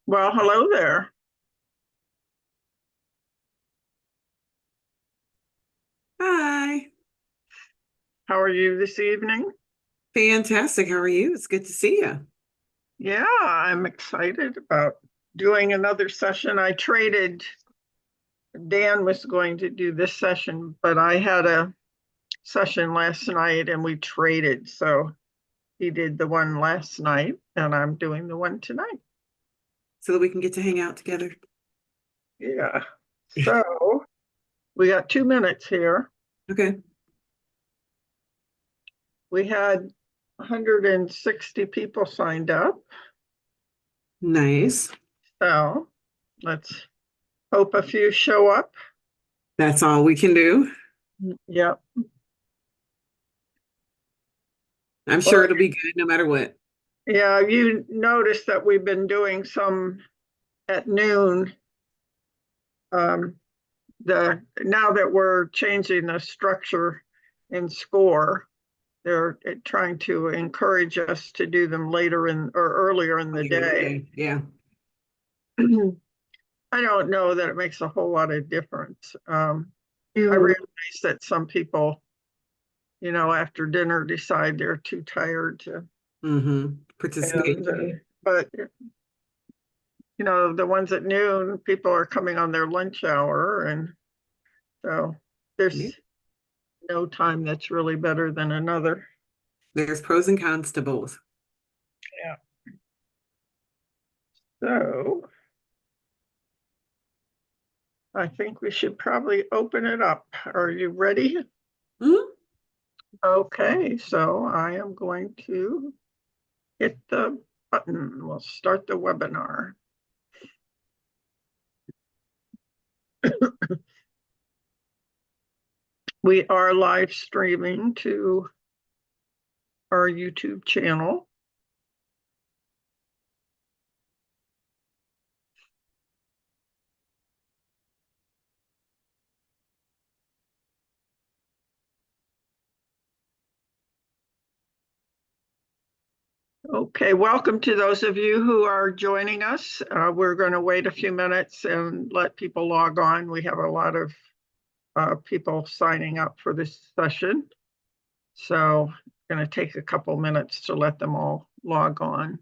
Well, hello there. Hi. How are you this evening? Fantastic. How are you? It's good to see you. Yeah, I'm excited about doing another session. Dan was going to do this session, but I had a session last night and we traded. So he did the one last night and I'm doing the one tonight. So that we can get to hang out together. Yeah. So we got 2 minutes here. Okay. We had 160 people signed up. Nice. So let's hope a few show up. That's all we can do. Yep. I'm Well, sure it'll be good no matter what. yeah, you notice that we've been doing some at noon. Um, now that we're changing the structure in SCORE, they're trying to encourage us to do them later in or earlier in the Later in the day. day. Yeah. I don't know that it makes a whole lot of difference. I realize that some people, after dinner decide they're too tired to, Participate. but the ones at noon, people are coming on their lunch hour. And so Yeah. there's no time that's really better than another. There's pros and cons to both. Yeah. So I think we should probably open it up. Are you ready? Mhm. Okay, so I am going to hit the button. We'll start the webinar. We are live streaming to our YouTube channel. Okay, welcome to those of you who are joining us. We're going to wait a few minutes and let people log on. We have a lot of people signing up for this session. So going to take a couple minutes to let them all log on.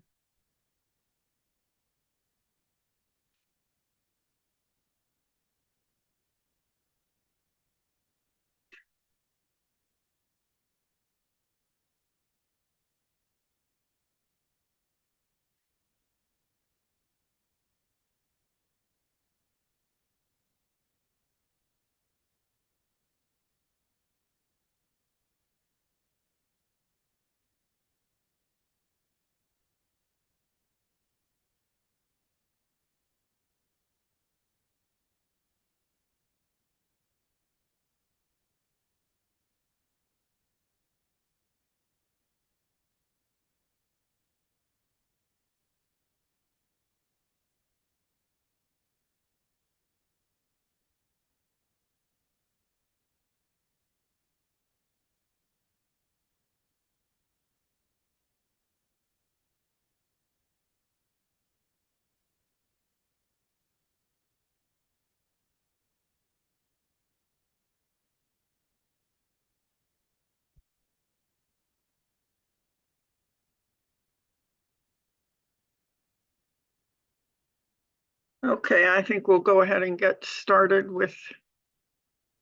Okay, I think we'll go ahead and get started with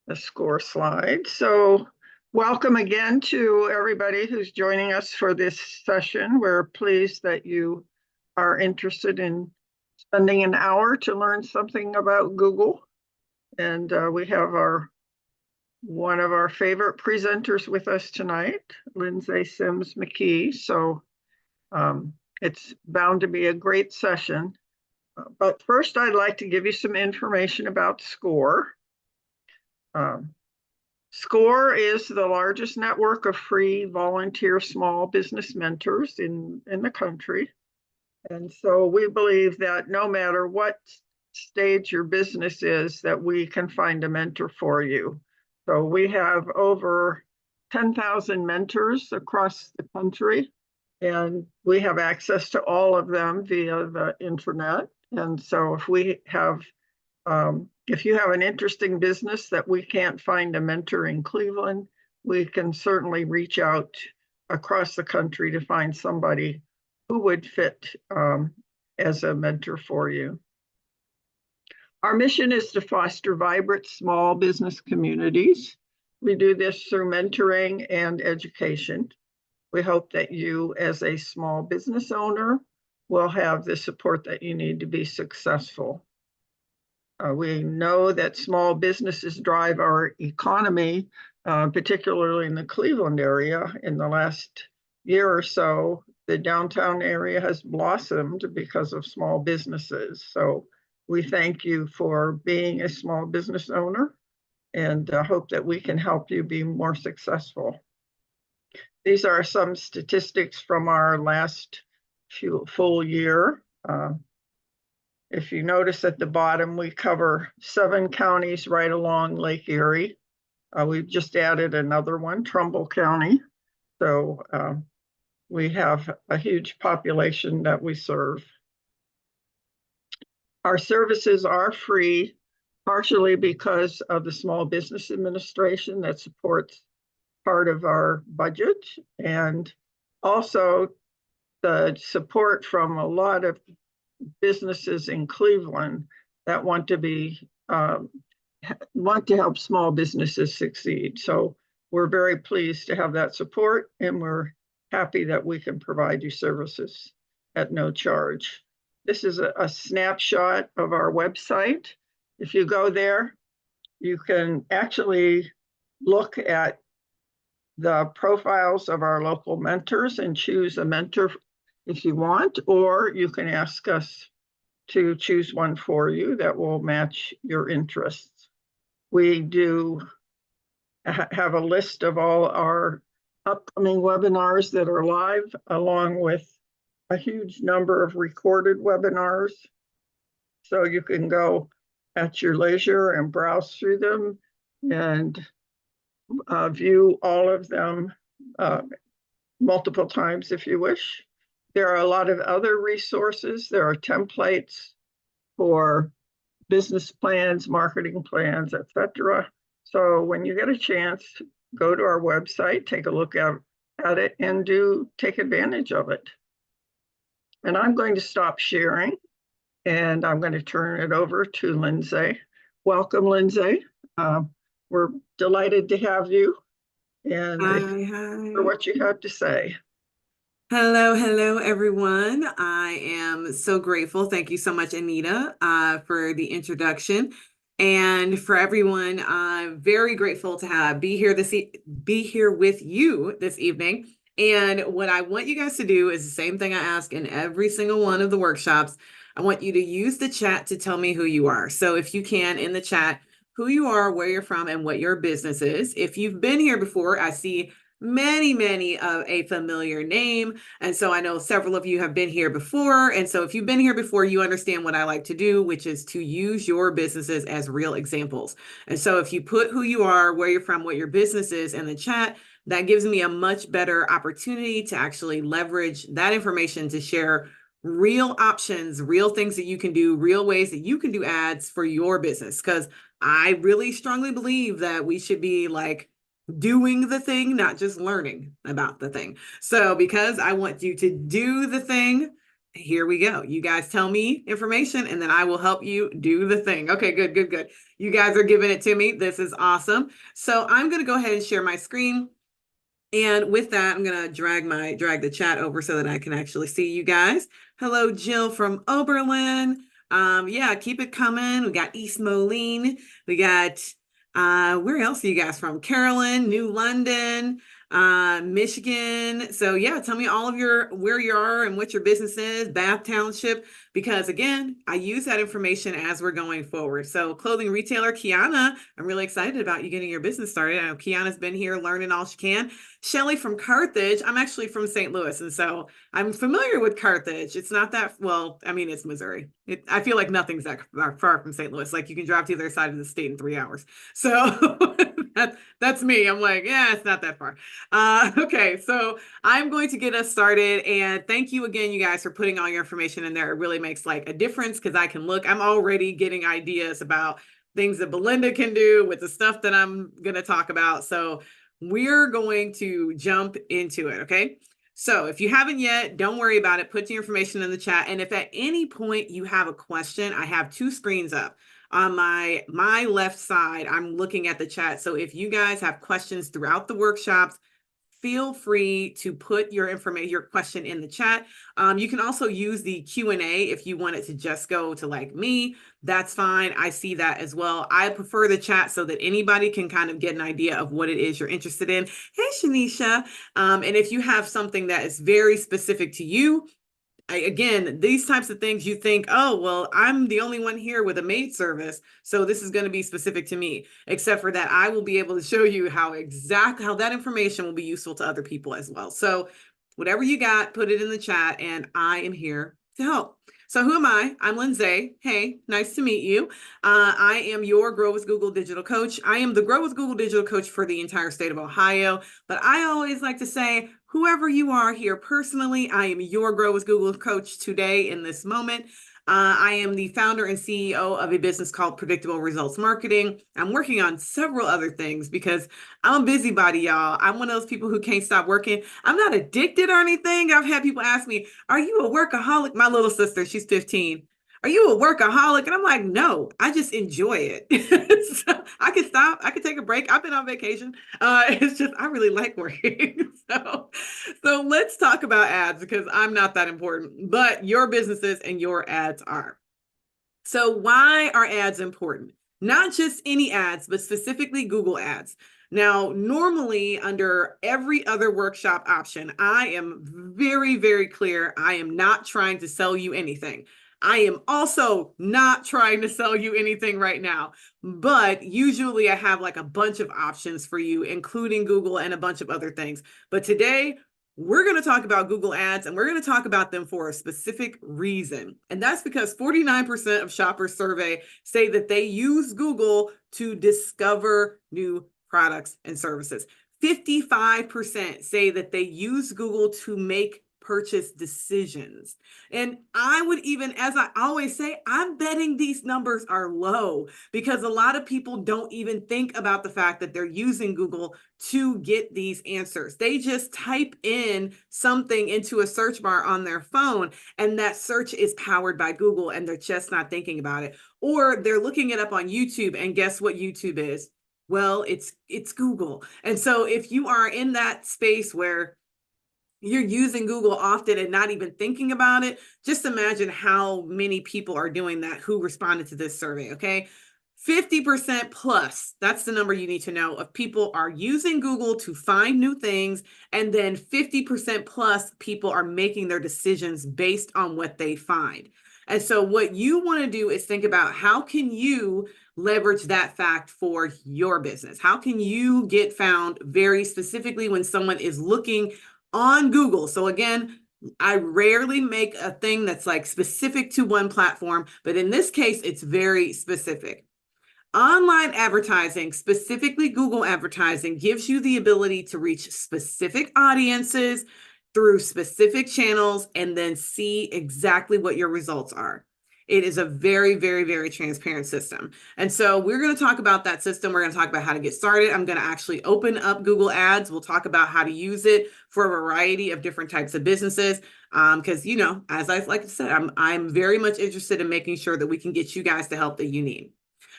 the SCORE slide. So welcome again to everybody who's joining us for this session. We're pleased that you are interested in spending an hour to learn something about Google. And we have one of our favorite presenters with us tonight, Lindsay Sims McKee. So it's bound to be a great session. But first, I'd like to give you some information about SCORE. SCORE is the largest network of free volunteer small business mentors in the country. And so we believe that no matter what stage your business is, that we can find a mentor for you. So we have over 10,000 mentors across the country, and we have access to all of them via the internet. And so if you have an interesting business that we can't find a mentor in Cleveland, we can certainly reach out across the country to find somebody who would fit as a mentor for you. Our mission is to foster vibrant small business communities. We do this through mentoring and education. We hope that you, as a small business owner, will have the support that you need to be successful. We know that small businesses drive our economy, particularly in the Cleveland area. In the last year or so, the downtown area has blossomed because of small businesses. So we thank you for being a small business owner and hope that we can help you be more successful. These are some statistics from our last full year. If you notice at the bottom, we cover 7 counties right along Lake Erie. We've just added another one, Trumbull County. So we have a huge population that we serve. Our services are free, partially because of the Small Business Administration that supports part of our budget, and also the support from a lot of businesses in Cleveland that want to help small businesses succeed. So we're very pleased to have that support, and we're happy that we can provide you services at no charge. This is a snapshot of our website. If you go there, you can actually look at the profiles of our local mentors and choose a mentor if you want, or you can ask us to choose one for you that will match your interests. We do have a list of all our upcoming webinars that are live, along with a huge number of recorded webinars. So you can go at your leisure and browse through them and view all of them multiple times if you wish. There are a lot of other resources. There are templates for business plans, marketing plans, etc. So when you get a chance, go to our website, take a look at it, and take advantage of it. And I'm going to stop sharing, and I'm going to turn it over to Lindsay. Welcome, Lindsay. We're delighted to have you, and Hi. for what you have to say. Hello, everyone. I am so grateful. Thank you so much, Anita, for the introduction. And for everyone, I'm very grateful to be here with you this evening. And what I want you guys to do is the same thing I ask in every single one of the workshops. I want you to use the chat to tell me who you are. So if you can, in the chat, who you are, where you're from, and what your business is. If you've been here before, I see many of a familiar name. And so I know several of you have been here before. And so if you've been here before, you understand what I like to do, which is to use your businesses as real examples. And so if you put who you are, where you're from, what your business is in the chat, that gives me a much better opportunity to actually leverage that information to share real options, real things that you can do, real ways that you can do ads for your business. Because I really strongly believe that we should be like doing the thing, not just learning about the thing. So because I want you to do the thing, here we go. You guys tell me information and then I will help you do the thing. Okay, good. You guys are giving it to me. This is awesome. So I'm going to go ahead and share my screen. And with that, I'm going to drag the chat over so that I can actually see you guys. Hello, Jill from Oberlin. Yeah, keep it coming. We got East Moline. We got where else are you guys from? Carolyn, New London, Michigan. So yeah, tell me all of where you are and what your business is, Bath Township, because again, I use that information as we're going forward. So clothing retailer, Kiana, I'm really excited about you getting your business started. I know Kiana's been here learning all she can. Shelly from Carthage. I'm actually from St. Louis. And so I'm familiar with Carthage. It's not that, well, I mean, it's Missouri. I feel like nothing's that far from St. Louis. Like you can drive to the other side of the state in 3 hours. So That's me. I'm like, yeah, it's not that far. Okay, so I'm going to get us started. And thank you again, you guys, for putting all your information in there. It really makes like a difference because I can look. I'm already getting ideas about things that Belinda can do with the stuff that I'm going to talk about. So we're going to jump into it. Okay. So if you haven't yet, don't worry about it. Put your information in the chat. And if at any point you have a question, I have two screens up. On my left side, I'm looking at the chat. So if you guys have questions throughout the workshops, feel free to put your information, your question in the chat. You can also use the Q&A if you want it to just go to like me. That's fine. I see that as well. I prefer the chat so that anybody can kind of get an idea of what it is you're interested in. Hey, Shanisha. And if you have something that is very specific to you, again, these types of things you think, oh, well, I'm the only one here with a maid service, so this is going to be specific to me, except for that I will be able to show you how that information will be useful to other people as well. So whatever you got, put it in the chat and I am here to help. So who am I? I'm Lindsay. Hey, nice to meet you. I am your Grow with Google digital coach. I am the Grow with Google digital coach for the entire state of Ohio, but I always like to say, whoever you are here personally, I am your Grow with Google coach today in this moment. I am the founder and CEO of a business called Predictable Results Marketing. I'm working on several other things because I'm a busybody, y'all. I'm one of those people who can't stop working. I'm not addicted or anything. I've had people ask me, are you a workaholic? My little sister, she's 15. Are you a workaholic? And I'm like, no, I just enjoy it. So I can stop. I can take a break. I've been on vacation. It's just, I really like working. So let's talk about ads because I'm not that important, but your businesses and your ads are. So why are ads important? Not just any ads, but specifically Google ads. Now, normally under every other workshop option, I am very, very clear. I am not trying to sell you anything. I am also not trying to sell you anything right now, but usually I have like a bunch of options for you, including Google and a bunch of other things. But today we're going to talk about Google ads and we're going to talk about them for a specific reason. And that's because 49% of shoppers surveyed say that they use Google to discover new products and services. 55% say that they use Google to make purchase decisions. And I would even, as I always say, I'm betting these numbers are low because a lot of people don't even think about the fact that they're using Google to get these answers. They just type in something into a search bar on their phone and that search is powered by Google and they're just not thinking about it. Or they're looking it up on YouTube and guess what YouTube is? Well, it's Google. And so if you are in that space where you're using Google often and not even thinking about it, just imagine how many people are doing that who responded to this survey, okay? 50% plus, that's the number you need to know, of people are using Google to find new things, and then 50% plus people are making their decisions based on what they find. And so what you want to do is think about how can you leverage that fact for your business? How can you get found very specifically when someone is looking on Google? So again, I rarely make a thing that's like specific to one platform, but in this case, it's very specific. Online advertising, specifically Google advertising, gives you the ability to reach specific audiences through specific channels and then see exactly what your results are. It is a very, very, very transparent system. And so we're going to talk about that system. We're going to talk about how to get started. I'm going to actually open up Google Ads. We'll talk about how to use it for a variety of different types of businesses. Because, you know, as I like to say, I'm very much interested in making sure that we can get you guys the help that you need.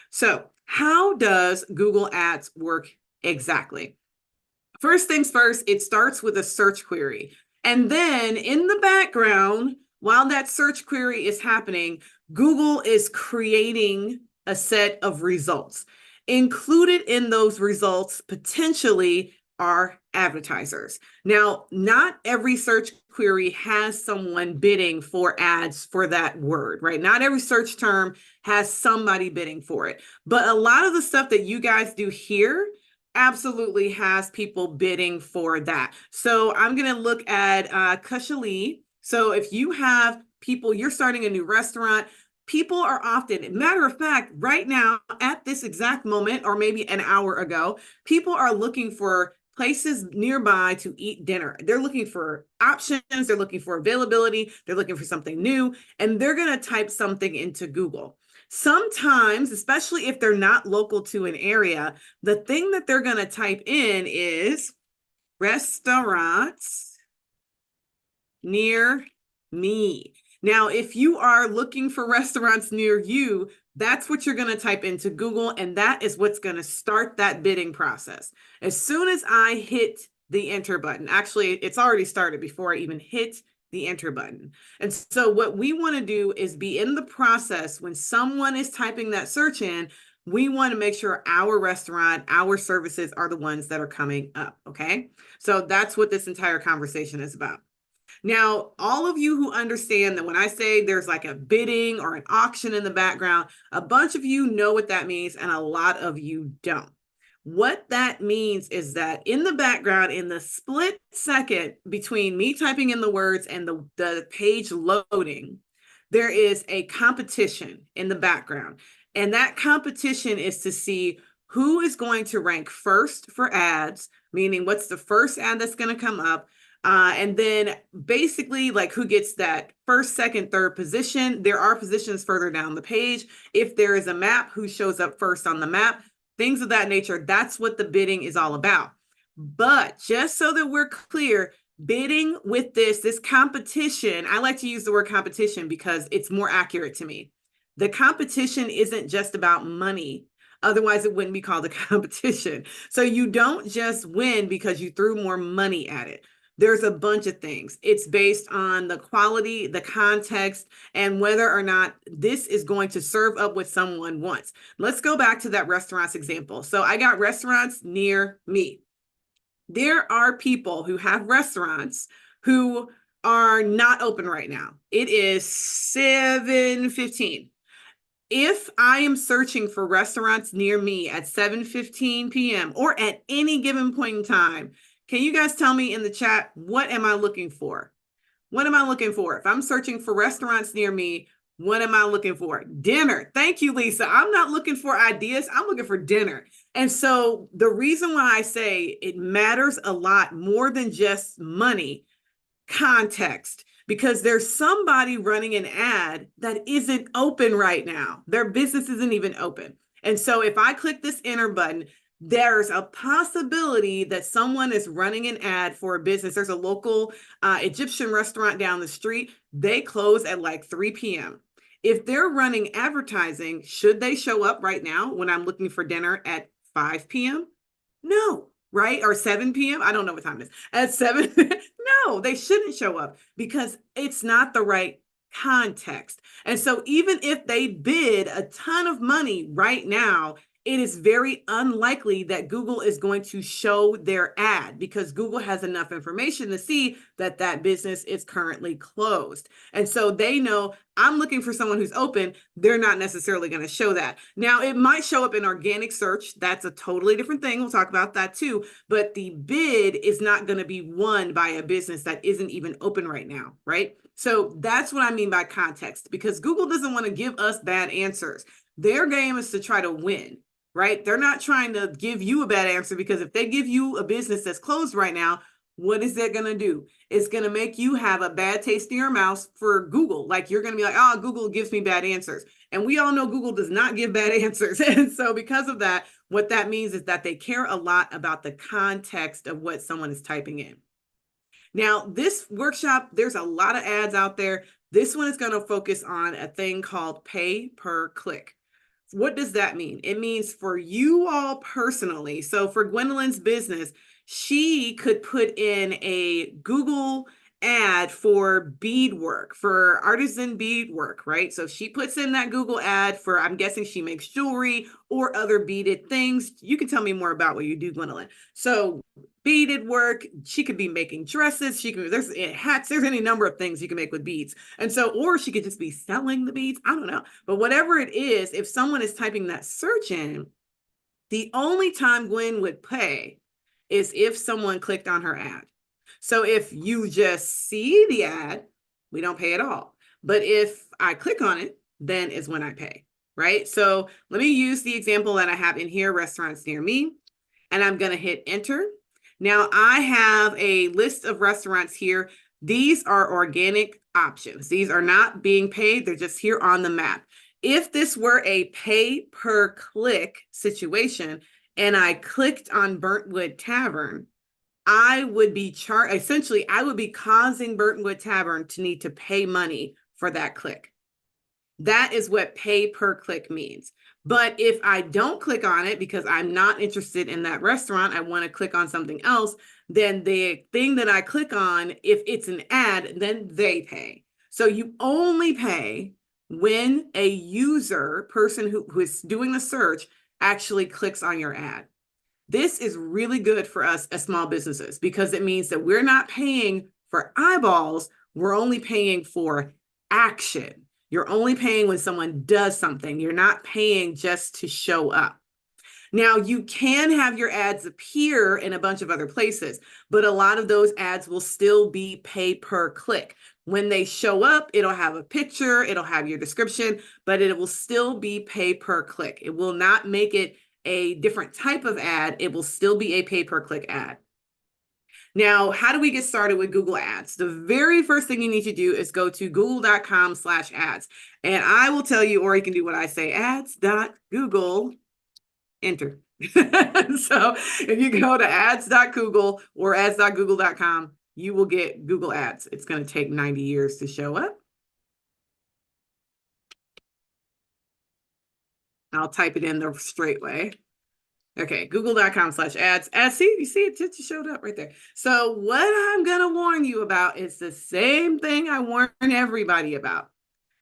So how does Google Ads work exactly? First things first, it starts with a search query. And then in the background, while that search query is happening, Google is creating a set of results. Included in those results potentially are advertisers. Now, not every search query has someone bidding for ads for that word, right? Not every search term has somebody bidding for it. But a lot of the stuff that you guys do here absolutely has people bidding for that. So I'm going to look at Kushali. So if you have people, you're starting a new restaurant, People are often, matter of fact, right now, at this exact moment, or maybe an hour ago, people are looking for places nearby to eat dinner. They're looking for options, they're looking for availability, they're looking for something new, and they're going to type something into Google. Sometimes, especially if they're not local to an area, the thing that they're going to type in is restaurants near me. Now, if you are looking for restaurants near you, that's what you're going to type into Google, and that is what's going to start that bidding process. As soon as I hit the enter button, actually, it's already started before I even hit the enter button. And so what we want to do is be in the process when someone is typing that search in, we want to make sure our restaurant, our services are the ones that are coming up, okay? So that's what this entire conversation is about. Now, all of you who understand that when I say there's like a bidding or an auction in the background, a bunch of you know what that means, and a lot of you don't. What that means is that in the background, in the split second between me typing in the words and the page loading, there is a competition in the background. And that competition is to see who is going to rank first for ads, meaning what's the first ad that's going to come up. And then basically like who gets that first, second, third position. There are positions further down the page. If there is a map, who shows up first on the map, things of that nature. That's what the bidding is all about. But just so that we're clear, bidding with this competition, I like to use the word competition because it's more accurate to me. The competition isn't just about money. Otherwise, it wouldn't be called a competition. So you don't just win because you threw more money at it. There's a bunch of things. It's based on the quality, the context, and whether or not this is going to serve up what someone wants. Let's go back to that restaurants example. So I got restaurants near me. There are people who have restaurants who are not open right now. It is 7:15. If I am searching for restaurants near me at 7:15 p.m. or at any given point in time, can you guys tell me in the chat, what am I looking for? What am I looking for? If I'm searching for restaurants near me, what am I looking for? Dinner. Thank you, Lisa. I'm not looking for ideas. I'm looking for dinner. And so the reason why I say it matters a lot more than just money, context, because there's somebody running an ad that isn't open right now. Their business isn't even open. And so if I click this enter button, there's a possibility that someone is running an ad for a business. There's a local Egyptian restaurant down the street. They close at like 3 p.m. If they're running advertising, should they show up right now when I'm looking for dinner at 5 p.m.? No, right? Or 7 p.m.? I don't know what time it is. At 7? No, they shouldn't show up because it's not the right context. And so even if they bid a ton of money right now, it is very unlikely that Google is going to show their ad because Google has enough information to see that that business is currently closed. And so they know I'm looking for someone who's open. They're not necessarily going to show that. Now, it might show up in organic search. That's a totally different thing. We'll talk about that too. But the bid is not going to be won by a business that isn't even open right now, right? So that's what I mean by context, because Google doesn't want to give us bad answers. Their game is to try to win. Right? They're not trying to give you a bad answer, because if they give you a business that's closed right now, what is that going to do? It's going to make you have a bad taste in your mouth for Google. Like you're going to be like, oh, Google gives me bad answers. And we all know Google does not give bad answers. And so because of that, what that means is that they care a lot about the context of what someone is typing in. Now, this workshop, there's a lot of ads out there. This one is going to focus on a thing called pay per click. What does that mean? It means for you all personally. So for Gwendolyn's business, she could put in a Google ad for beadwork, for artisan beadwork, right? So she puts in that Google ad for, I'm guessing she makes jewelry or other beaded things. You can tell me more about what you do, Gwendolyn. So beaded work, she could be making dresses, she can, there's hats, there's any number of things you can make with beads. And so, or she could just be selling the beads, I don't know. But whatever it is, if someone is typing that search in, the only time Gwen would pay is if someone clicked on her ad. So if you just see the ad, we don't pay at all. But if I click on it, then is when I pay, right? So let me use the example that I have in here, restaurants near me, and I'm going to hit enter. Now I have a list of restaurants here. These are organic options. These are not being paid. They're just here on the map. If this were a pay per click situation and I clicked on Burntwood Tavern, I would be essentially, I would be causing Burtonwood Tavern to need to pay money for that click. That is what pay per click means. But if I don't click on it because I'm not interested in that restaurant, I want to click on something else, then the thing that I click on, if it's an ad, then they pay. So you only pay when a user, person who is doing the search, actually clicks on your ad. This is really good for us as small businesses because it means that we're not paying for eyeballs. We're only paying for action. You're only paying when someone does something. You're not paying just to show up. Now, you can have your ads appear in a bunch of other places, but a lot of those ads will still be pay per click. When they show up, it'll have a picture, it'll have your description, but it will still be pay per click. It will not make it a different type of ad. It will still be a pay per click ad. Now, how do we get started with Google Ads? The very first thing you need to do is go to google.com/ads. And I will tell you, or you can do what I say, ads.google, enter. So if you go to ads.google or ads.google.com, you will get Google Ads. It's going to take 90 years to show up. I'll type it in the straight way. Okay, google.com/ads. See, you see it just showed up right there. So what I'm going to warn you about is the same thing I warn everybody about.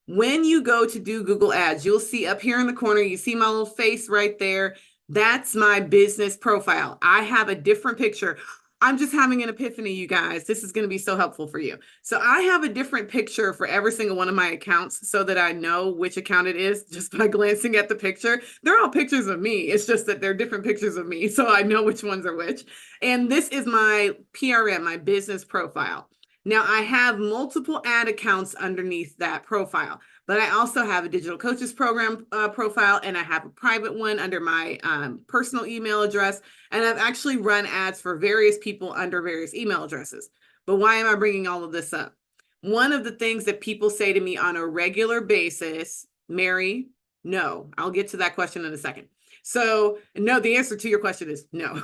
When you go to do Google Ads, you'll see up here in the corner, you see my little face right there. That's my business profile. I have a different picture. I'm just having an epiphany, you guys. This is going to be so helpful for you. So I have a different picture for every single one of my accounts so that I know which account it is just by glancing at the picture. They're all pictures of me. It's just that they're different pictures of me, so I know which ones are which. And this is my PRM, my business profile. Now, I have multiple ad accounts underneath that profile, but I also have a digital coaches program profile, and I have a private one under my personal email address. And I've actually run ads for various people under various email addresses. But why am I bringing all of this up? One of the things that people say to me on a regular basis, Mary, no. I'll get to that question in a second. So no, the answer to your question is no.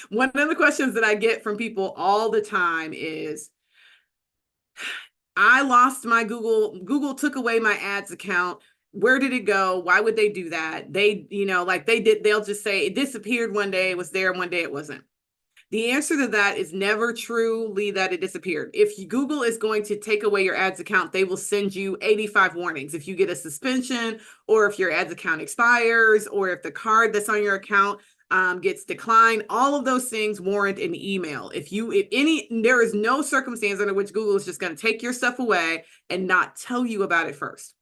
One of the questions that I get from people all the time is, I lost my Google took away my ads account. Where did it go? Why would they do that? They'll just say it disappeared one day, it was there, one day it wasn't. The answer to that is never truly that it disappeared. If Google is going to take away your ads account, they will send you 85 warnings. If you get a suspension, or if your ads account expires, or if the card that's on your account gets declined, all of those things warrant an email. There is no circumstance under which Google is just going to take your stuff away and not tell you about it first.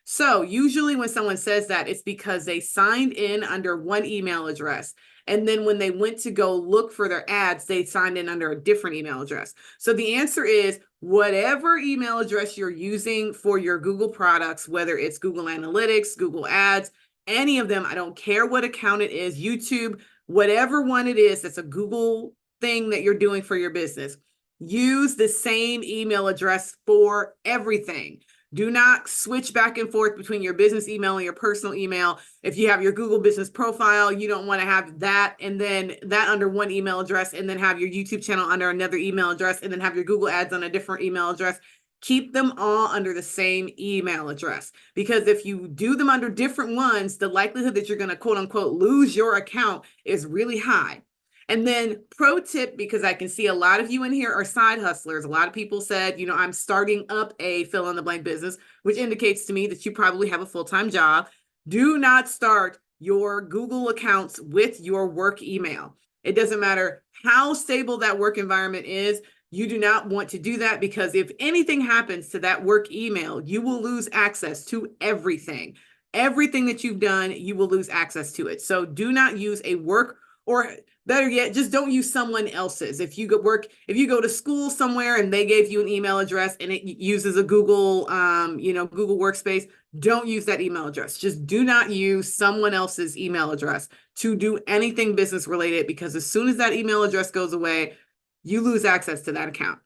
So usually when someone says that, it's because they signed in under one email address. And then when they went to go look for their ads, they signed in under a different email address. So the answer is whatever email address you're using for your Google products, whether it's Google Analytics, Google Ads, any of them, I don't care what account it is, YouTube, whatever one it is, that's a Google thing that you're doing for your business, use the same email address for everything. Do not switch back and forth between your business email and your personal email. If you have your Google business profile, you don't want to have that and then that under one email address and then have your YouTube channel under another email address and then have your Google ads on a different email address. Keep them all under the same email address, because if you do them under different ones, the likelihood that you're going to quote unquote lose your account is really high. And then pro tip, because I can see a lot of you in here are side hustlers. A lot of people said, I'm starting up a fill in the blank business, which indicates to me that you probably have a full-time job. Do not start your Google accounts with your work email. It doesn't matter how stable that work environment is. You do not want to do that, because if anything happens to that work email, you will lose access to everything. Everything that you've done, you will lose access to it. So do not use a work, or better yet, just don't use someone else's. If you go to school somewhere and they gave you an email address and it uses a Google, Google Workspace, don't use that email address. Just do not use someone else's email address to do anything business related, because as soon as that email address goes away, you lose access to that account.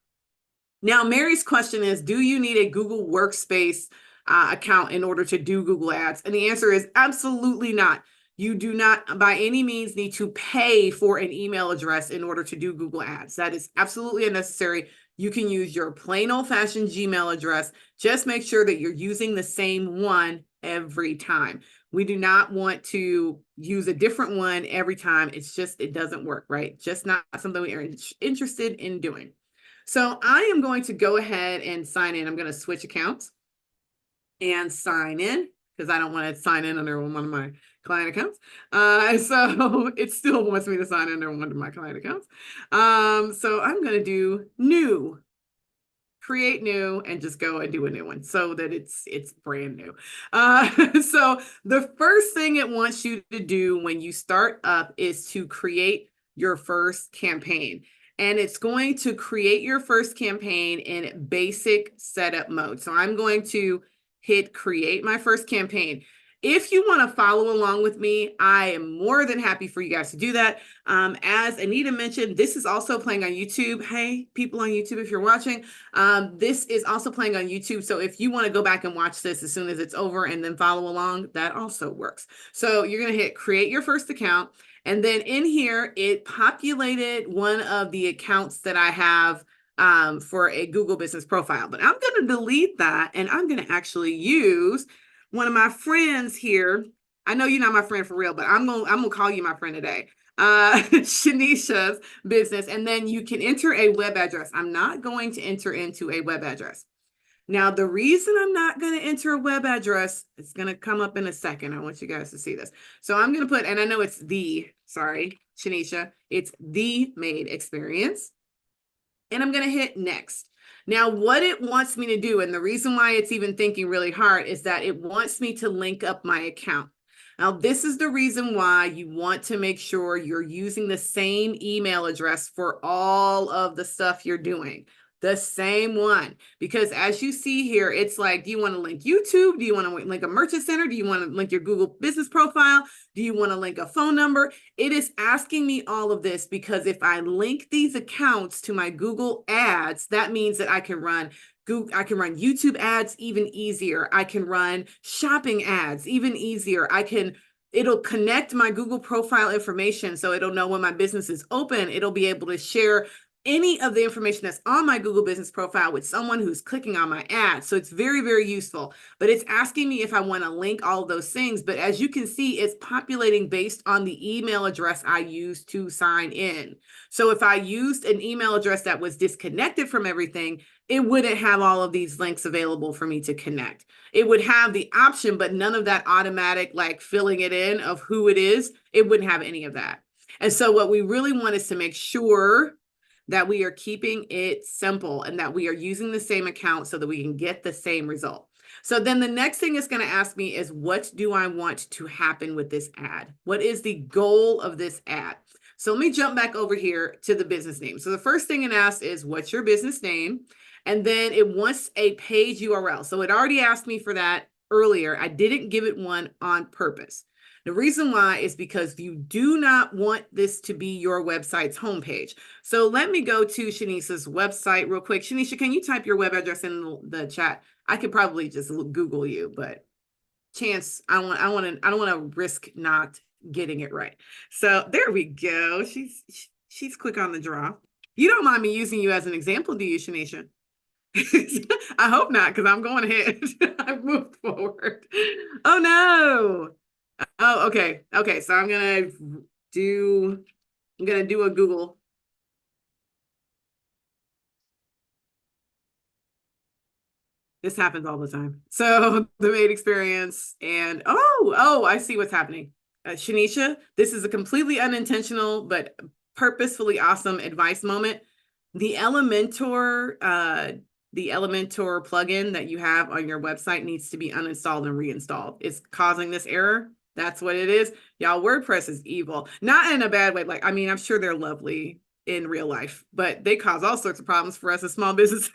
Now, Mary's question is, do you need a Google Workspace account in order to do Google Ads? And the answer is absolutely not. You do not by any means need to pay for an email address in order to do Google Ads. That is absolutely unnecessary. You can use your plain old-fashioned Gmail address. Just make sure that you're using the same one every time. We do not want to use a different one every time. It doesn't work, right? Just not something we are interested in doing. So I am going to go ahead and sign in. I'm going to switch accounts and sign in, because I don't want to sign in under one of my client accounts. So it still wants me to sign in under one of my client accounts. So I'm going to do new, create new, and just go and do a new one so that it's brand new. So the first thing it wants you to do when you start up is to create your first campaign. And it's going to create your first campaign in basic setup mode. So I'm going to hit create my first campaign. If you want to follow along with me, I am more than happy for you guys to do that. As Anita mentioned, this is also playing on YouTube. Hey, people on YouTube, if you're watching, this is also playing on YouTube. So if you want to go back and watch this as soon as it's over and then follow along, that also works. So you're going to hit create your first account. And then in here, it populated one of the accounts that I have for a Google business profile. But I'm going to delete that, and I'm going to actually use one of my friends here. I know you're not my friend for real, but I'm gonna call you my friend today. Shanisha's business, and then you can enter a web address. I'm not going to enter into a web address. Now, the reason I'm not going to enter a web address, it's going to come up in a second. I want you guys to see this. So I'm going to put, and I know it's Shanisha, it's the Made Experience. And I'm going to hit next. Now, what it wants me to do, and the reason why it's even thinking really hard, is that it wants me to link up my account. Now, this is the reason why you want to make sure you're using the same email address for all of the stuff you're doing. The same one, because as you see here, it's like, do you want to link YouTube? Do you want to link a merchant center? Do you want to link your Google business profile? Do you want to link a phone number? It is asking me all of this because if I link these accounts to my Google ads, that means that I can run YouTube ads even easier. I can run shopping ads even easier. It'll connect my Google profile information, so it'll know when my business is open. It'll be able to share any of the information that's on my Google business profile with someone who's clicking on my ad. So it's very, very useful, but it's asking me if I want to link all of those things. But as you can see, it's populating based on the email address I used to sign in. So if I used an email address that was disconnected from everything, it wouldn't have all of these links available for me to connect. It would have the option, but none of that automatic, like filling it in of who it is. It wouldn't have any of that. And so what we really want is to make sure that we are keeping it simple and that we are using the same account so that we can get the same result. So then the next thing it's going to ask me is, what do I want to happen with this ad? What is the goal of this ad? So let me jump back over here to the business name. So the first thing it asks is, what's your business name? And then it wants a page URL. So it already asked me for that earlier. I didn't give it one on purpose. The reason why is because you do not want this to be your website's homepage. So let me go to Shanisha's website real quick. Shanisha, can you type your web address in the chat? I could probably just Google you, but I don't want to risk not getting it right. So there we go. She's quick on the draw. You don't mind me using you as an example, do you, Shanisha? I hope not, because I'm going ahead. I've moved forward. Oh no. Oh, okay. Okay, so I'm gonna do a Google. This happens all the time. So the Made Experience, and I see what's happening. Shanisha, this is a completely unintentional but purposefully awesome advice moment. The Elementor plugin that you have on your website needs to be uninstalled and reinstalled. It's causing this error. That's what it is. Y'all, WordPress is evil. Not in a bad way. Like, I mean, I'm sure they're lovely in real life, but they cause all sorts of problems for us as small businesses.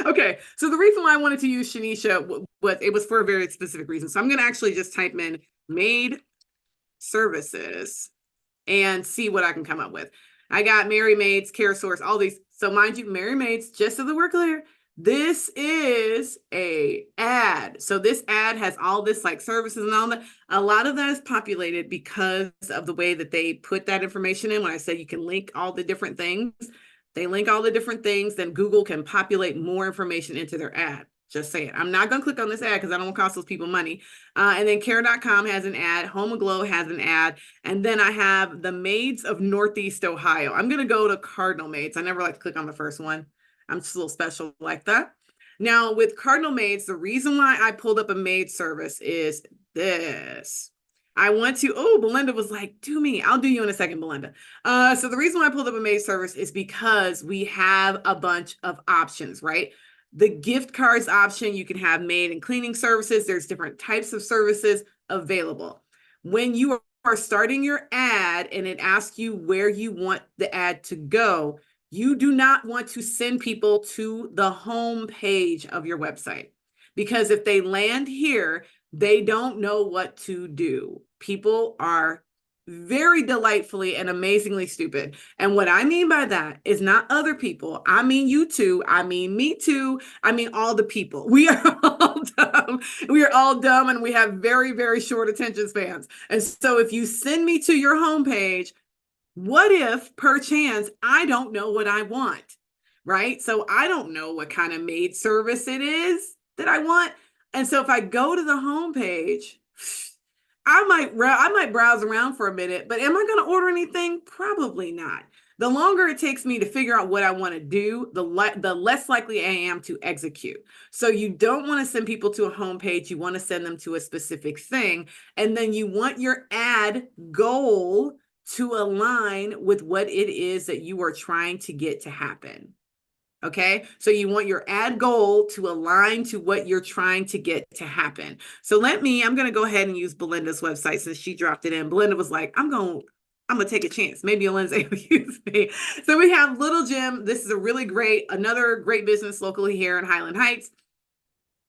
Okay, Okay, so the reason why I wanted to use Shanisha was for a very specific reason. So I'm going to actually just type in maid services and see what I can come up with. I got Mary Maids, Care Source, all these. So mind you, Mary Maids, just so that we're clear, this is a ad. So this ad has all this like services and all that. A lot of that is populated because of the way that they put that information in. When I said you can link all the different things, they link all the different things, then Google can populate more information into their ad. Just saying. I'm not going to click on this ad because I don't want to cost those people money. And then care.com has an ad. Home Aglow has an ad. And then I have the Maids of Northeast Ohio. I'm going to go to Cardinal Maids. I never like to click on the first one. I'm just a little special like that. Now with Cardinal Maids, the reason why I pulled up a maid service is this. I want to, oh, Belinda was like, do me. I'll do you in a second, Belinda. So the reason why I pulled up a maid service is because we have a bunch of options, right? The gift cards option, you can have maid and cleaning services. There's different types of services available. When you are starting your ad and it asks you where you want the ad to go, you do not want to send people to the home page of your website. Because if they land here, they don't know what to do. People are very delightfully and amazingly stupid. And what I mean by that is not other people. I mean you too. I mean me too. I mean all the people. We are all dumb. We are all dumb and we have very, very short attention spans. And so if you send me to your homepage, what if perchance I don't know what I want, right? So I don't know what kind of maid service it is that I want. And so if I go to the homepage, I might browse around for a minute, but am I going to order anything? Probably not. The longer it takes me to figure out what I want to do, the less likely I am to execute. So you don't want to send people to a homepage. You want to send them to a specific thing. And then you want your ad goal to align with what it is that you are trying to get to happen. Okay, so you want your ad goal to align to what you're trying to get to happen. So I'm going to go ahead and use Belinda's website since she dropped it in. Belinda was like, I'm going to take a chance. Maybe Lindsay will use me. So we have Little Gym. This is another great business locally here in Highland Heights.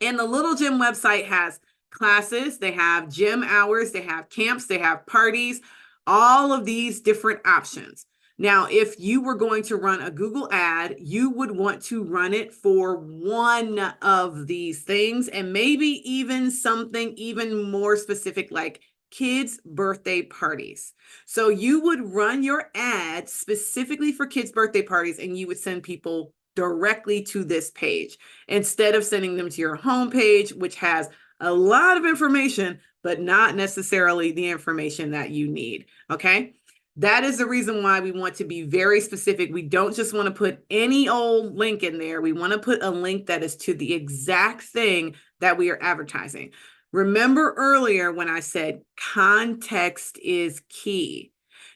And the Little Gym website has classes, they have gym hours, they have camps, they have parties, all of these different options. Now, if you were going to run a Google ad, you would want to run it for one of these things and maybe even something even more specific like kids' birthday parties. So you would run your ad specifically for kids' birthday parties and you would send people directly to this page instead of sending them to your home page, which has a lot of information, but not necessarily the information that you need. Okay. That is the reason why we want to be very specific. We don't just want to put any old link in there. We want to put a link that is to the exact thing that we are advertising. Remember earlier when I said context is key.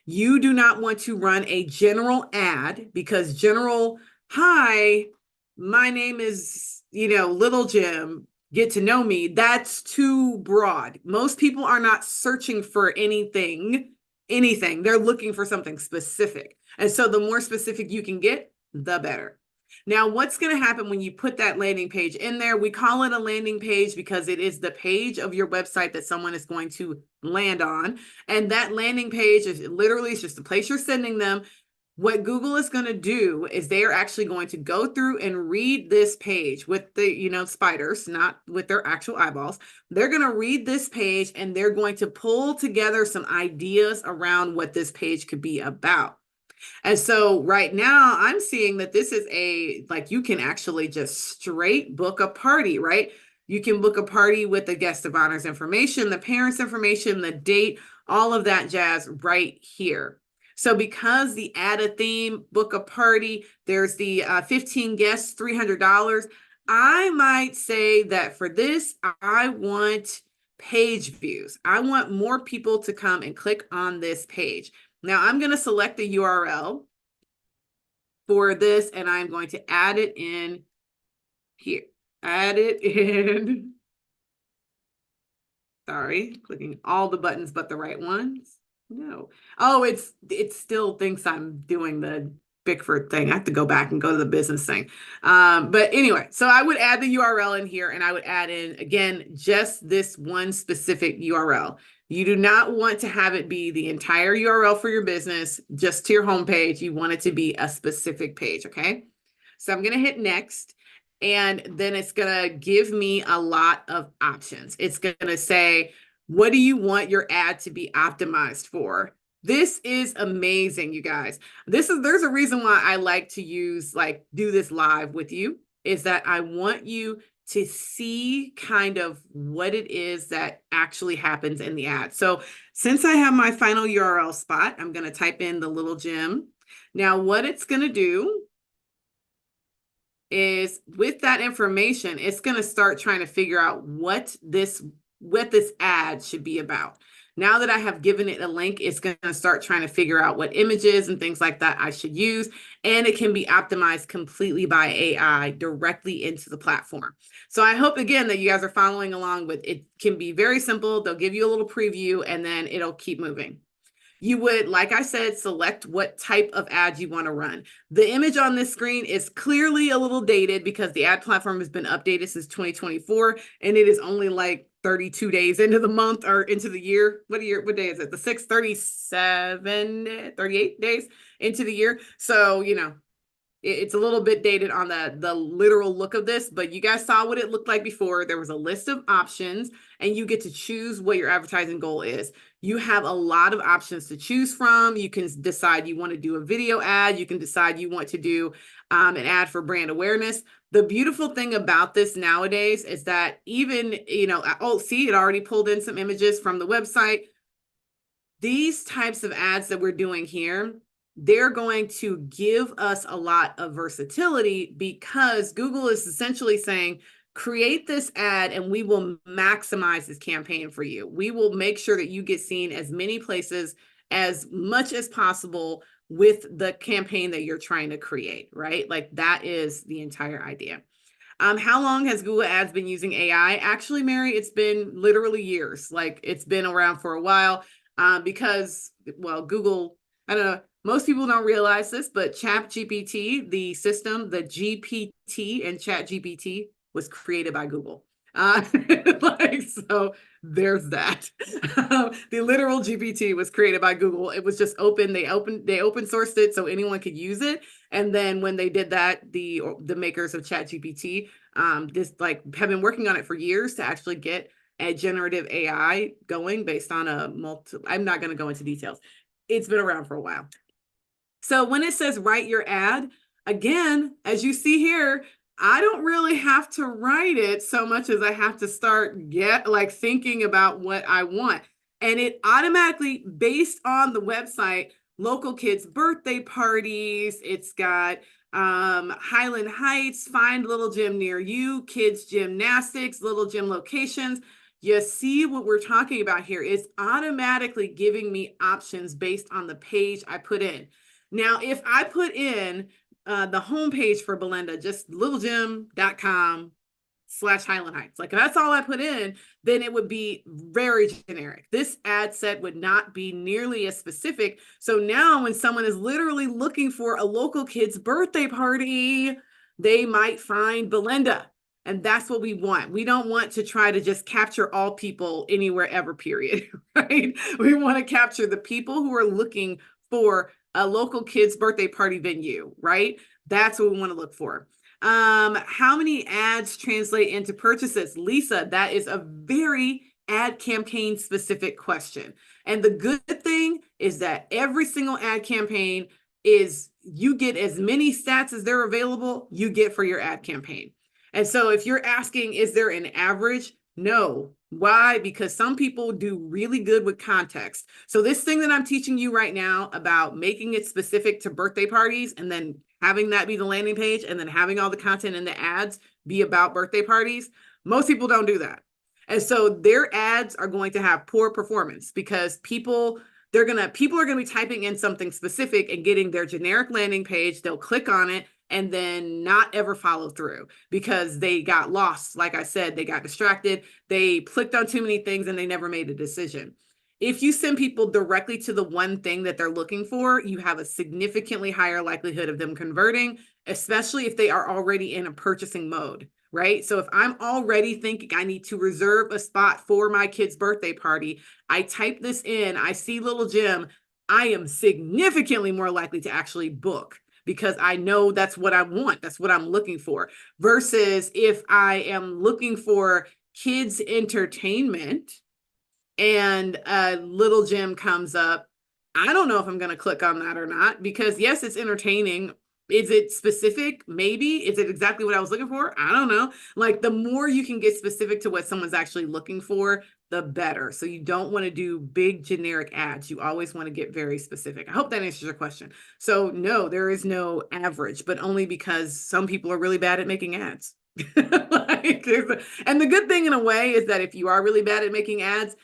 You do not want to run a general ad because hi, my name is, Little Jim, get to know me. That's too broad. Most people are not searching for anything. They're looking for something specific. And so the more specific you can get, the better. Now, what's going to happen when you put that landing page in there? We call it a landing page because it is the page of your website that someone is going to land on. And that landing page is literally just the place you're sending them. What Google is going to do is they are actually going to go through and read this page with the, spiders, not with their actual eyeballs. They're going to read this page and they're going to pull together some ideas around what this page could be about. And so right now I'm seeing that this is you can actually just straight book a party, right? You can book a party with the guest of honors information, the parents information, the date, all of that jazz right here. So because the add a theme, book a party, there's the 15 guests, $300. I might say that for this, I want page views. I want more people to come and click on this page. Now I'm going to select the URL for this and I'm going to add it in here. Add it in. Sorry, clicking all the buttons but the right ones. No. Oh, it still thinks I'm doing the Bickford thing. I have to go back and go to the business thing. But anyway, so I would add the URL in here, and I would add in, again, just this one specific URL. You do not want to have it be the entire URL for your business, just to your homepage. You want it to be a specific page, okay? So I'm going to hit next, and then it's going to give me a lot of options. It's going to say, what do you want your ad to be optimized for? This is amazing, you guys. There's a reason why I like to do this live with you, is that I want you to see kind of what it is that actually happens in the ad. So since I have my final URL spot, I'm going to type in the little gem. Now, what it's going to do is, with that information, it's going to start trying to figure out what this ad should be about. Now that I have given it a link, it's going to start trying to figure out what images and things like that I should use. And it can be optimized completely by AI directly into the platform. So I hope, again, that you guys are following along with it. Can be very simple. They'll give you a little preview, and then it'll keep moving. You would, like I said, select what type of ad you want to run. The image on this screen is clearly a little dated because the ad platform has been updated since 2024, and it is only like 32 days into the month or into the year. What day is it? The 38 days into the year. So, it's a little bit dated on the literal look of this, but you guys saw what it looked like before. There was a list of options, and you get to choose what your advertising goal is. You have a lot of options to choose from. You can decide you want to do a video ad. You can decide you want to do an ad for brand awareness. The beautiful thing about this nowadays is that even, see, it already pulled in some images from the website. These types of ads that we're doing here, they're going to give us a lot of versatility, because Google is essentially saying, create this ad and we will maximize this campaign for you. We will make sure that you get seen as many places as much as possible with the campaign that you're trying to create, right? Like, that is the entire idea. How long has Google Ads been using AI? Actually, Mary, it's been literally years. Like, it's been around for a while, because, well, Google, I don't know, most people don't realize this, but ChatGPT, the system, the GPT and ChatGPT was created by Google. So there's that. The literal GPT was created by Google. It was just open. They open sourced it so anyone could use it. And then when they did that, the makers of ChatGPT have been working on it for years to actually get a generative AI going based on I'm not going to go into details. It's been around for a while. So when it says write your ad, again, as you see here, I don't really have to write it so much as I have to start thinking about what I want. And it automatically, based on the website, local kids' birthday parties, it's got Highland Heights, find little gym near you, kids gymnastics, little gym locations. You see what we're talking about here is automatically giving me options based on the page I put in. Now, if I put in the homepage for Belinda, just littlegym.com/Highland Heights, like that's all I put in, then it would be very generic. This ad set would not be nearly as specific. So now when someone is literally looking for a local kid's birthday party, they might find Belinda. And that's what we want. We don't want to try to just capture all people anywhere ever, period, right? We want to capture the people who are looking for a local kid's birthday party venue, right? That's what we want to look for. How many ads translate into purchases? Lisa, that is a very ad campaign specific question. And the good thing is that every single ad campaign is, you get as many stats as they're available, you get for your ad campaign. And so if you're asking, is there an average? No. Why? Because some people do really good with context. So this thing that I'm teaching you right now about making it specific to birthday parties and then having that be the landing page and then having all the content in the ads be about birthday parties, most people don't do that. And so their ads are going to have poor performance because people are going to be typing in something specific and getting their generic landing page. They'll click on it and then not ever follow through because they got lost. Like I said, they got distracted. They clicked on too many things and they never made a decision. If you send people directly to the one thing that they're looking for, you have a significantly higher likelihood of them converting, especially if they are already in a purchasing mode, right? So if I'm already thinking I need to reserve a spot for my kid's birthday party, I type this in, I see little Jim, I am significantly more likely to actually book because I know that's what I want. That's what I'm looking for. Versus if I am looking for kids' entertainment, and Little Jim comes up, I don't know if I'm going to click on that or not because, yes, it's entertaining. Is it specific? Maybe. Is it exactly what I was looking for? I don't know. Like, the more you can get specific to what someone's actually looking for, the better. So you don't want to do big generic ads. You always want to get very specific. I hope that answers your question. So no, there is no average, but only because some people are really bad at making ads. Like, and the good thing in a way is that if you are really bad at making ads,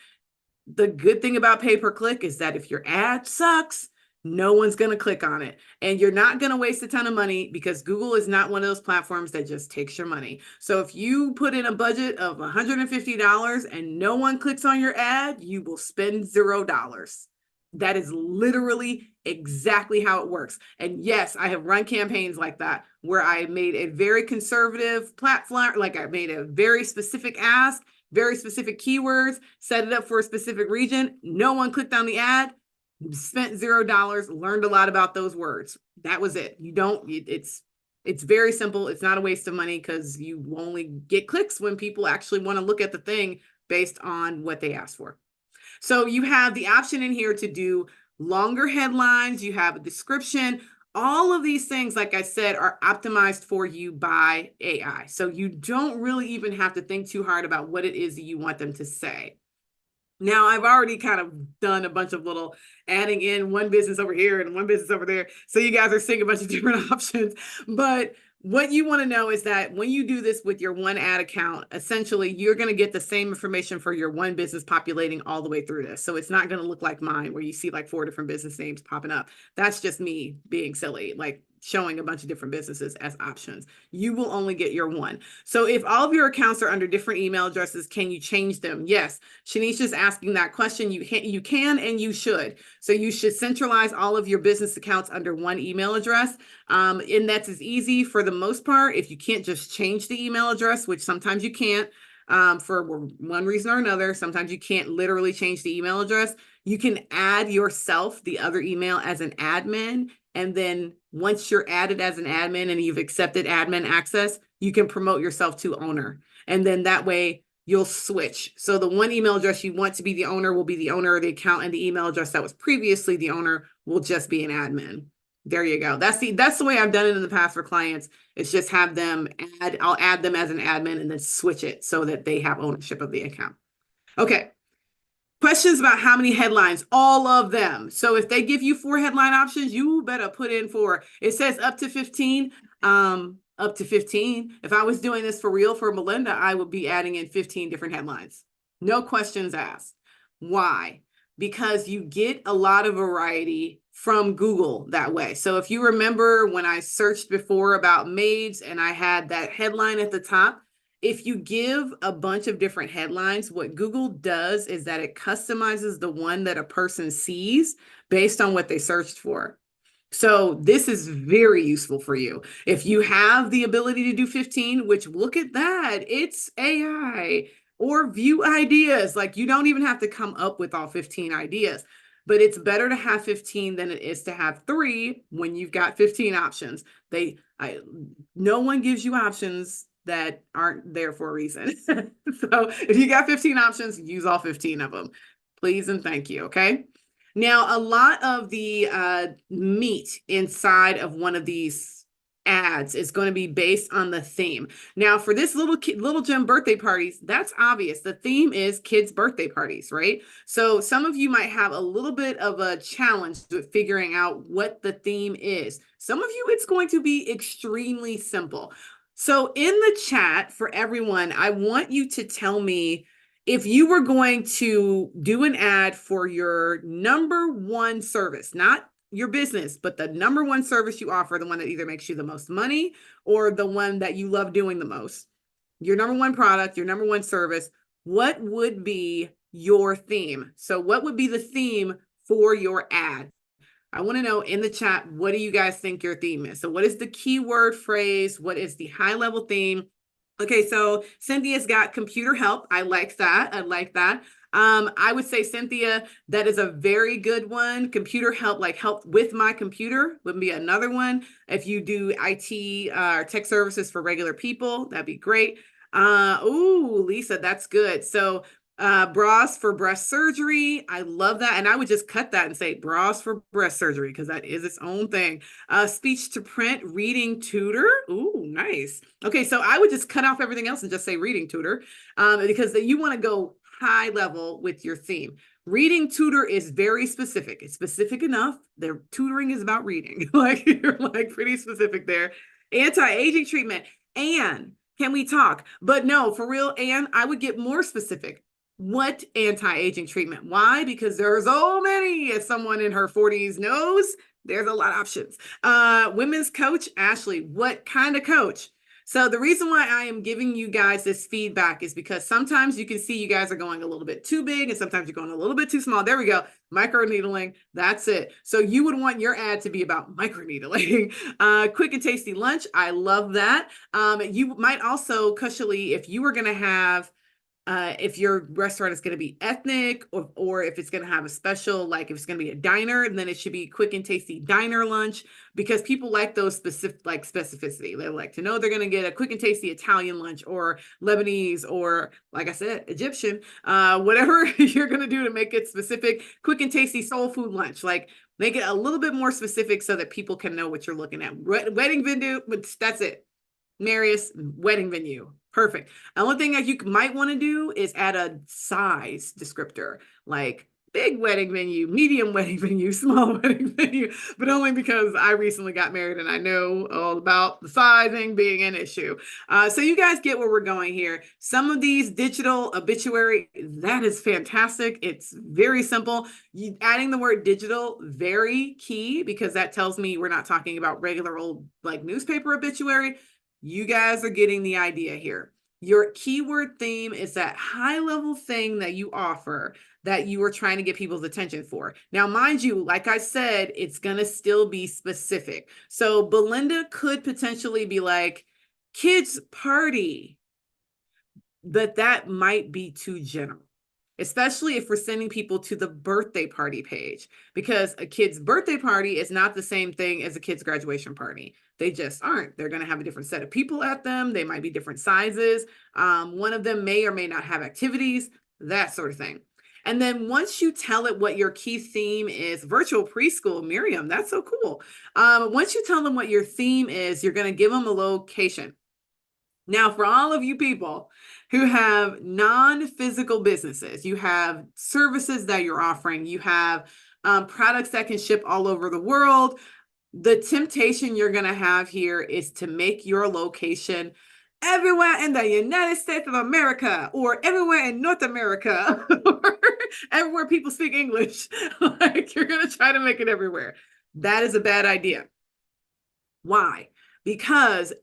the good thing about pay-per-click is that if your ad sucks, no one's going to click on it. And you're not going to waste a ton of money because Google is not one of those platforms that just takes your money. So if you put in a budget of $150 and no one clicks on your ad, you will spend $0. That is literally exactly how it works. And yes, I have run campaigns like that where I made a very conservative platform, like I made a very specific ask, very specific keywords, set it up for a specific region. No one clicked on the ad, spent $0, learned a lot about those words. That was it. It's very simple. It's not a waste of money because you only get clicks when people actually want to look at the thing based on what they asked for. So you have the option in here to do longer headlines. You have a description. All of these things, like I said, are optimized for you by AI. So you don't really even have to think too hard about what it is that you want them to say. Now, I've already kind of done a bunch of little adding in one business over here and one business over there. So you guys are seeing a bunch of different options. But what you want to know is that when you do this with your one ad account, essentially, you're going to get the same information for your one business populating all the way through this. So it's not going to look like mine where you see like 4 different business names popping up. That's just me being silly, like showing a bunch of different businesses as options. You will only get your one. So if all of your accounts are under different email addresses, can you change them? Yes. Shanisha's asking that question. You can and you should. So you should centralize all of your business accounts under one email address. And that's as easy for the most part. If you can't just change the email address, which sometimes you can't, for one reason or another, sometimes you can't literally change the email address. You can add yourself the other email as an admin. And then once you're added as an admin and you've accepted admin access, you can promote yourself to owner. And then that way you'll switch. So the one email address you want to be the owner will be the owner of the account, and the email address that was previously the owner will just be an admin. There you go. That's the way I've done it in the past for clients. It's just have them I'll add them as an admin and then switch it so that they have ownership of the account. Okay. Questions about how many headlines? All of them. So if they give you 4 headline options, you better put in 4. It says up to 15. Up to 15. If I was doing this for real for Melinda, I would be adding in 15 different headlines. No questions asked. Why? Because you get a lot of variety from Google that way. So if you remember when I searched before about maids and I had that headline at the top, if you give a bunch of different headlines, what Google does is that it customizes the one that a person sees based on what they searched for. So this is very useful for you. If you have the ability to do 15, which look at that, it's AI, or view ideas. Like, you don't even have to come up with all 15 ideas, but it's better to have 15 than it is to have 3 when you've got 15 options. No one gives you options that aren't there for a reason. So if you got 15 options, use all 15 of them, please and thank you. Okay. Now, a lot of the meat inside of one of these ads is going to be based on the theme. Now, for this little Jim birthday parties, that's obvious. The theme is kids' birthday parties, right? So some of you might have a little bit of a challenge with figuring out what the theme is. Some of you, it's going to be extremely simple. So in the chat for everyone, I want you to tell me if you were going to do an ad for your number one service, not your business, but the number one service you offer, the one that either makes you the most money or the one that you love doing the most, your number one product, your number one service, what would be your theme. So what would be the theme for your ad? I want to know in the chat, what do you guys think your theme is? So what is the keyword phrase? What is the high level theme? Okay, so Cynthia's got computer help. I like that. I like that. I would say, Cynthia, that is a very good one. Computer help, like help with my computer, would be another one. If you do IT or tech services for regular people, that'd be great. Oh, Lisa, that's good. So bras for breast surgery. I love that. And I would just cut that and say bras for breast surgery because that is its own thing. Speech to print, reading tutor. Ooh, nice. Okay, so I would just cut off everything else and just say reading tutor because you want to go high level with your theme. Reading tutor is very specific. It's specific enough. Their tutoring is about reading. Like you're like pretty specific there. Anti-aging treatment. And can we talk? But no, for real, Anne, I would get more specific. What anti-aging treatment? Why? Because there are so many, as someone in her 40s knows, there's a lot of options. Women's coach, Ashley, what kind of coach? So the reason why I am giving you guys this feedback is because sometimes you can see you guys are going a little bit too big and sometimes you're going a little bit too small. There we go. Microneedling. That's it. So you would want your ad to be about microneedling. Quick and tasty lunch. I love that. You might also, Kushali, if you were going to have if your restaurant is going to be ethnic or if it's going to have a special, like if it's going to be a diner, then it should be quick and tasty diner lunch because people like those specific, like specificity. They like to know they're going to get a quick and tasty Italian lunch or Lebanese or, like I said, Egyptian, whatever you're going to do to make it specific, quick and tasty soul food lunch. Like make it a little bit more specific so that people can know what you're looking at. Wedding venue, that's it. Marius, wedding venue. Perfect. The only thing that you might want to do is add a size descriptor, like big wedding venue, medium wedding venue, small wedding venue, but only because I recently got married and I know all about the sizing being an issue. So you guys get where we're going here. Some of these digital obituary, that is fantastic. It's very simple. Adding the word digital, very key because that tells me we're not talking about regular old like newspaper obituary. You guys are getting the idea here. Your keyword theme is that high level thing that you offer that you are trying to get people's attention for. Now, mind you, like I said, it's going to still be specific. So Belinda could potentially be like, kids party, but that might be too general. Especially if we're sending people to the birthday party page, because a kid's birthday party is not the same thing as a kid's graduation party. They just aren't. They're going to have a different set of people at them. They might be different sizes. One of them may or may not have activities, that sort of thing. And then once you tell it what your key theme is, virtual preschool, Miriam, that's so cool. Once you tell them what your theme is, you're going to give them a location. Now, for all of you people who have non-physical businesses, you have services that you're offering, you have products that can ship all over the world, the temptation you're going to have here is to make your location everywhere in the United States of America or everywhere in North America or everywhere people speak English. Like you're going to try to make it everywhere. That is a bad idea. Why? Because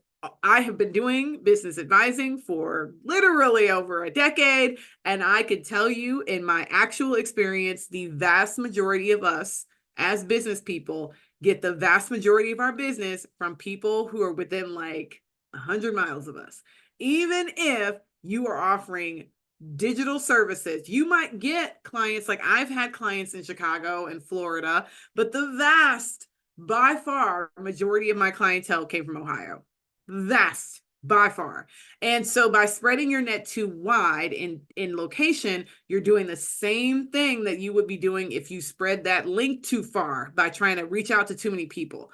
I have been doing business advising for literally over a decade, and I could tell you in my actual experience, the vast majority of us as business people get the vast majority of our business from people who are within like 100 miles of us. Even if you are offering digital services, you might get clients, like I've had clients in Chicago and Florida, but the vast, by far, majority of my clientele came from Ohio. Vast by far. And so by spreading your net too wide in location, you're doing the same thing that you would be doing if you spread that link too far by trying to reach out to too many people.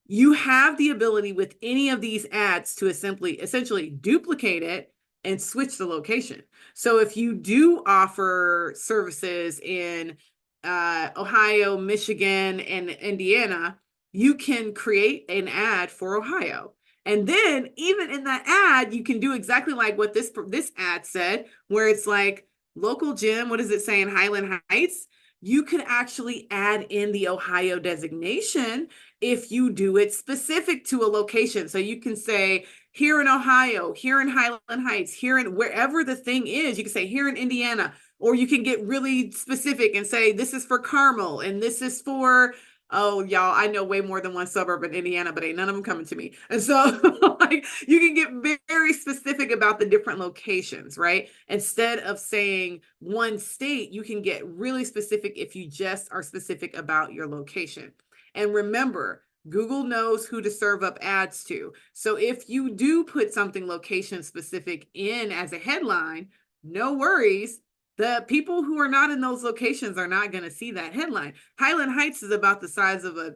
You have the ability with any of these ads to essentially duplicate it and switch the location. So if you do offer services in Ohio, Michigan, and Indiana, you can create an ad for Ohio. And then even in that ad, you can do exactly like what this ad said, where it's like local gym, what does it say in Highland Heights? You could actually add in the Ohio designation if you do it specific to a location. So you can say here in Ohio, here in Highland Heights, here in wherever the thing is, you can say here in Indiana, Or you can get really specific and say, this is for Carmel and this is for, oh, y'all, I know way more than one suburb in Indiana, but ain't none of them coming to me. And so like you can get very specific about the different locations, right? Instead of saying one state, you can get really specific if you just are specific about your location. And remember, Google knows who to serve up ads to. So if you do put something location specific in as a headline, no worries. The people who are not in those locations are not going to see that headline. Highland Heights is about the size of a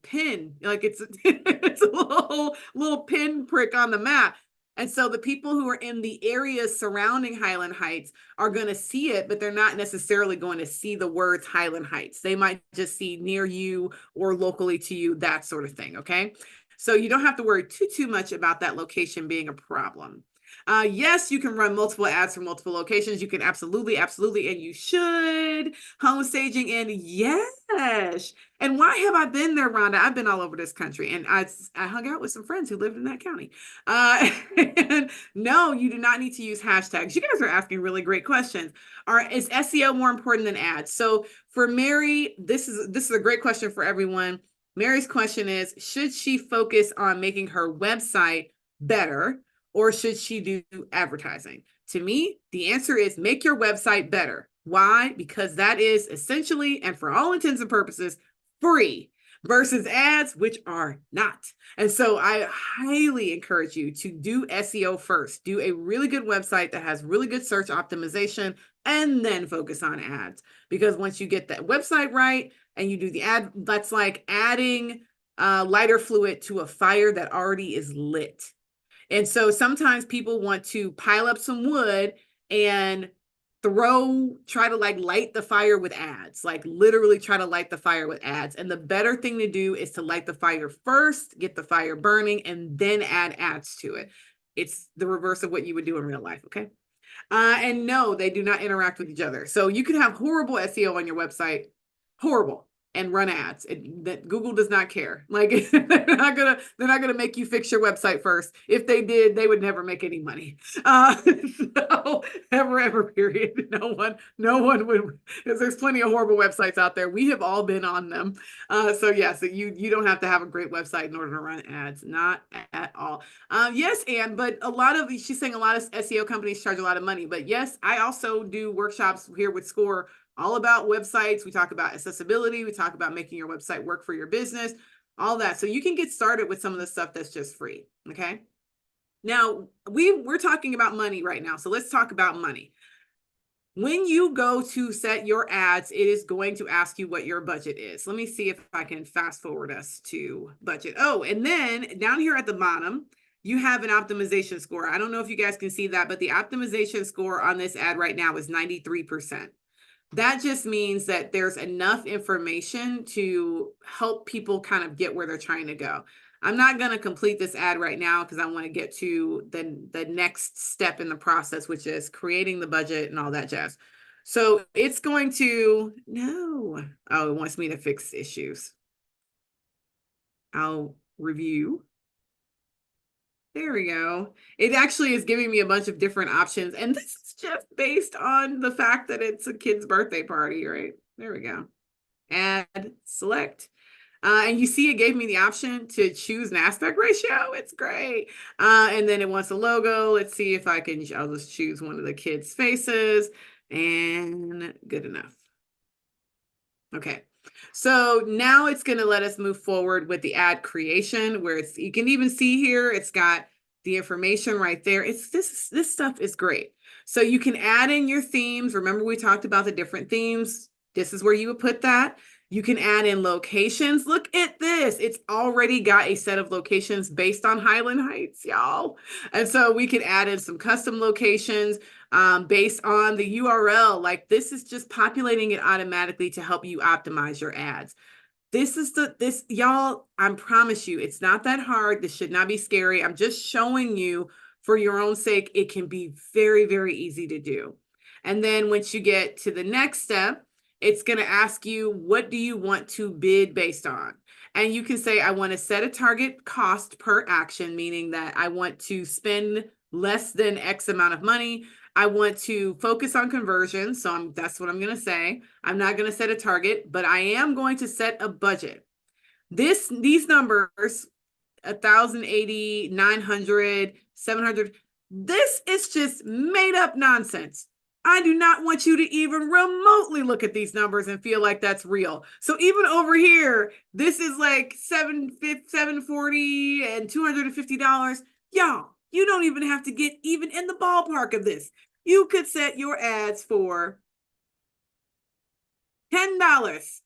pin. Like it's it's a little pin prick on the map. And so the people who are in the areas surrounding Highland Heights are going to see it, but they're not necessarily going to see the words Highland Heights. They might just see near you or locally to you, that sort of thing. Okay. So you don't have to worry too much about that location being a problem. Yes, you can run multiple ads from multiple locations. You can absolutely, and you should. Home staging, and yes. And why have I been there, Rhonda? I've been all over this country, and I hung out with some friends who lived in that county. And no, you do not need to use hashtags. You guys are asking really great questions. Is SEO more important than ads? So for Mary, this is a great question for everyone. Mary's question is, should she focus on making her website better, or should she do advertising? To me, the answer is make your website better. Why? Because that is essentially, and for all intents and purposes, free versus ads, which are not. And so I highly encourage you to do SEO first. Do a really good website that has really good search optimization, and then focus on ads. Because once you get that website right and you do the ad, that's like adding lighter fluid to a fire that already is lit. And so sometimes people want to pile up some wood and try to like light the fire with ads, like literally try to light the fire with ads. And the better thing to do is to light the fire first, get the fire burning, and then add ads to it. It's the reverse of what you would do in real life. Okay. And no, they do not interact with each other. So you can have horrible SEO on your website, horrible, and run ads. That Google does not care. Like they're not gonna make you fix your website first. If they did, they would never make any money. So ever, period. No one would, because there's plenty of horrible websites out there. We have all been on them. So yeah, so you don't have to have a great website in order to run ads, not at all. Yes, Anne, but she's saying a lot of SEO companies charge a lot of money. But yes, I also do workshops here with SCORE all about websites. We talk about accessibility. We talk about making your website work for your business, all that. So you can get started with some of the stuff that's just free. Okay. Now we're talking about money right now. So let's talk about money. When you go to set your ads, it is going to ask you what your budget is. Let me see if I can fast forward us to budget. Oh, and then down here at the bottom, you have an optimization score. I don't know if you guys can see that, but the optimization score on this ad right now is 93%. That just means that there's enough information to help people kind of get where they're trying to go. I'm not going to complete this ad right now because I want to get to the next step in the process, which is creating the budget and all that jazz. So it's going to, no, oh, it wants me to fix issues. I'll review. There we go. It actually is giving me a bunch of different options. And this is just based on the fact that it's a kid's birthday party, right? There we go. Add, select. And you see it gave me the option to choose an aspect ratio. It's great. And then it wants a logo. Let's see if I'll just choose one of the kids' faces, and good enough. Okay. So now it's going to let us move forward with the ad creation, where you can even see here, it's got the information right there. This stuff is great. So you can add in your themes. Remember, we talked about the different themes. This is where you would put that. You can add in locations. Look at this. It's already got a set of locations based on Highland Heights, y'all. And so we can add in some custom locations based on the URL. Like this is just populating it automatically to help you optimize your ads. Y'all, I promise you, it's not that hard. This should not be scary. I'm just showing you for your own sake. It can be very, very easy to do. And then once you get to the next step, it's going to ask you, what do you want to bid based on? And you can say, I want to set a target cost per action, meaning that I want to spend less than X amount of money. I want to focus on conversion. So that's what I'm going to say. I'm not going to set a target, but I am going to set a budget. These numbers, 1,080, 900, 700, this is just made up nonsense. I do not want you to even remotely look at these numbers and feel like that's real. So even over here, this is like 740 and $250. Y'all, you don't even have to get even in the ballpark of this. You could set your ads for $10.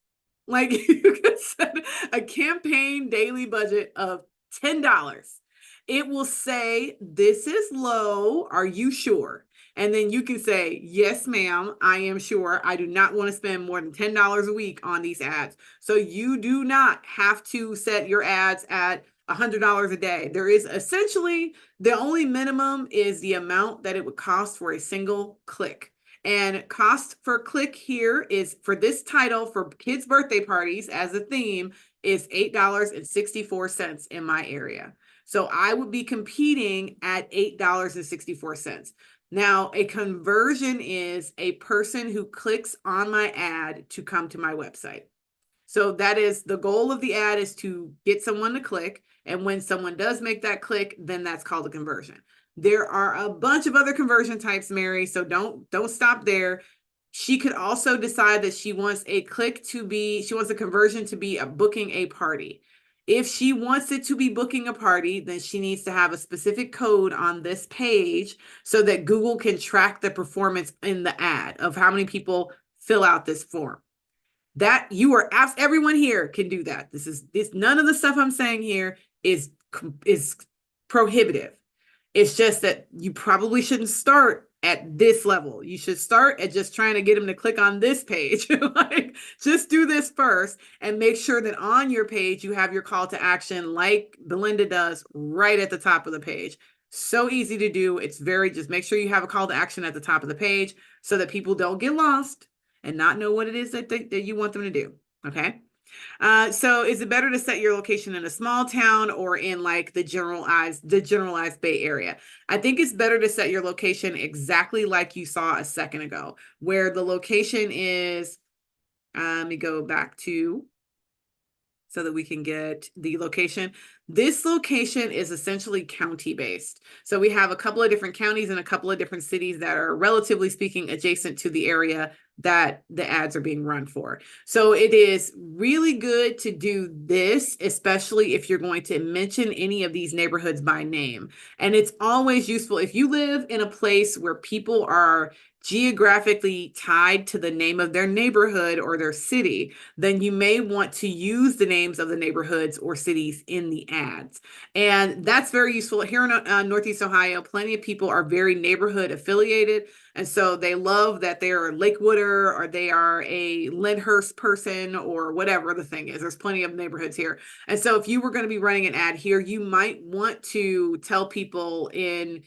Like you could set a campaign daily budget of $10. It will say, this is low. Are you sure? And then you can say, yes, ma'am, I am sure. I do not want to spend more than $10 a week on these ads. So you do not have to set your ads at $100 a day. There is essentially the only minimum is the amount that it would cost for a single click. And cost per click here is for this title for kids' birthday parties as a theme is $8.64 in my area. So I would be competing at $8.64. Now, a conversion is a person who clicks on my ad to come to my website. So that is the goal of the ad, is to get someone to click. And when someone does make that click, then that's called a conversion. There are a bunch of other conversion types, Mary, so don't stop there. She could also decide that she wants a conversion to be a booking a party. If she wants it to be booking a party, then she needs to have a specific code on this page so that Google can track the performance in the ad of how many people fill out this form. That you are asked, everyone here can do that. None of the stuff I'm saying here is prohibitive. It's just that you probably shouldn't start at this level. You should start at just trying to get them to click on this page. Like, just do this first and make sure that on your page you have your call to action like Belinda does right at the top of the page. So easy to do. Just make sure you have a call to action at the top of the page so that people don't get lost and not know what it is that you want them to do. Okay. So is it better to set your location in a small town or in like the generalized Bay Area? I think it's better to set your location exactly like you saw a second ago, where the location is, let me go back to, so that we can get the location. This location is essentially county based. So we have a couple of different counties and a couple of different cities that are, relatively speaking, adjacent to the area that the ads are being run for. So it is really good to do this, especially if you're going to mention any of these neighborhoods by name. And it's always useful if you live in a place where people are geographically tied to the name of their neighborhood or their city, then you may want to use the names of the neighborhoods or cities in the ads. And that's very useful. Here in Northeast Ohio, plenty of people are very neighborhood affiliated. And so they love that they're a Lakewooder or they are a Lyndhurst person or whatever the thing is. There's plenty of neighborhoods here. And so if you were going to be running an ad here, you might want to tell people in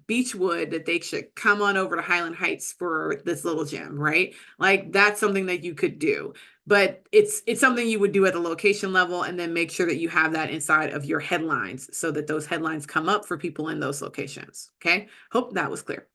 Beechwood that they should come on over to Highland Heights for this little gym, right? Like, that's something that you could do, but it's something you would do at the location level, and then make sure that you have that inside of your headlines so that those headlines come up for people in those locations. Okay. Hope that was clear.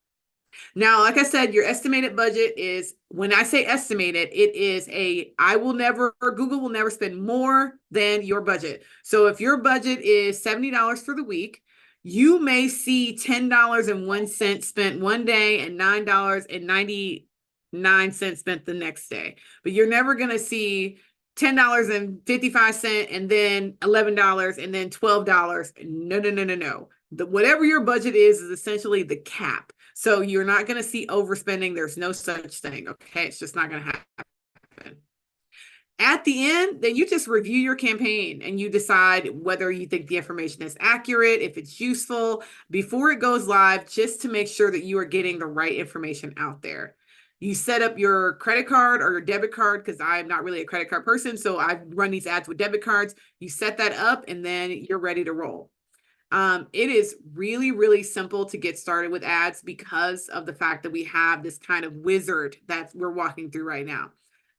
Now, like I said, your estimated budget is, when I say estimated, it is Google will never spend more than your budget. So if your budget is $70 for the week, you may see $10.01 spent one day and $9.99 spent the next day. But you're never going to see $10.55 and then $11 and then $12. No. Whatever your budget is essentially the cap. So you're not going to see overspending. There's no such thing. Okay. It's just not going to happen. At the end, then you just review your campaign and you decide whether you think the information is accurate, if it's useful before it goes live, just to make sure that you are getting the right information out there. You set up your credit card or your debit card, because I'm not really a credit card person, so I run these ads with debit cards. You set that up and then you're ready to roll. It is really, really simple to get started with ads because of the fact that we have this kind of wizard that we're walking through right now.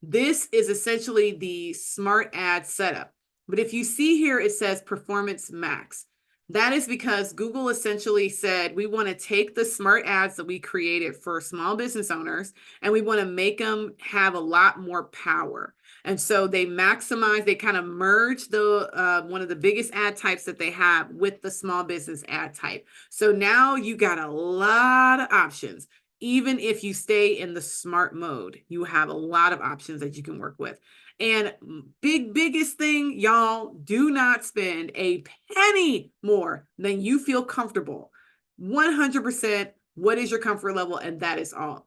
This is essentially the smart ad setup. But if you see here, it says performance max. That is because Google essentially said, we want to take the smart ads that we created for small business owners and we want to make them have a lot more power. And so they maximize, they kind of merge the one of the biggest ad types that they have with the small business ad type. So now you got a lot of options. Even if you stay in the smart mode, you have a lot of options that you can work with. And biggest thing, y'all, do not spend a penny more than you feel comfortable. 100%, what is your comfort level? And that is all.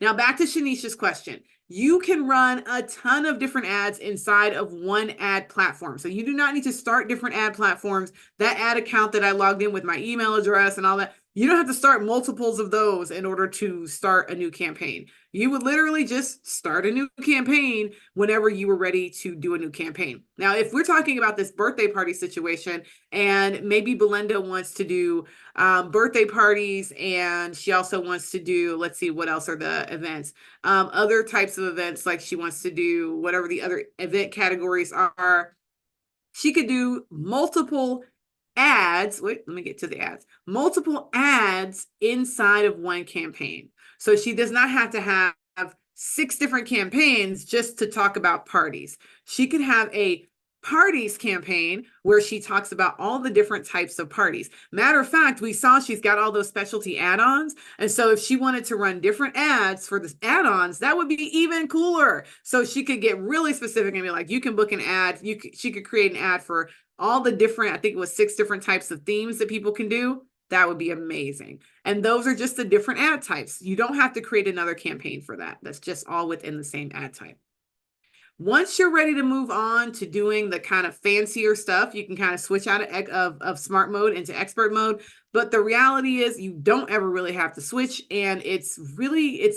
Now, back to Shanisha's question. You can run a ton of different ads inside of one ad platform. So you do not need to start different ad platforms. That ad account that I logged in with my email address and all that, you don't have to start multiples of those in order to start a new campaign. You would literally just start a new campaign whenever you were ready to do a new campaign. Now, if we're talking about this birthday party situation, and maybe Belinda wants to do birthday parties, and she also wants to do, let's see, what else are the events? Other types of events, like she wants to do whatever the other event categories are. She could do multiple ads. Wait, let me get to the ads. Multiple ads inside of one campaign. So she does not have to have 6 different campaigns just to talk about parties. She could have a parties campaign where she talks about all the different types of parties. Matter of fact, we saw she's got all those specialty add-ons. And so if she wanted to run different ads for the add-ons, that would be even cooler. So she could get really specific and be like, you can book an ad. She could create an ad for all the different, I think it was 6 different types of themes that people can do. That would be amazing. And those are just the different ad types. You don't have to create another campaign for that. That's just all within the same ad type. Once you're ready to move on to doing the kind of fancier stuff, you can kind of switch out of smart mode into expert mode. But the reality is you don't ever really have to switch. And it's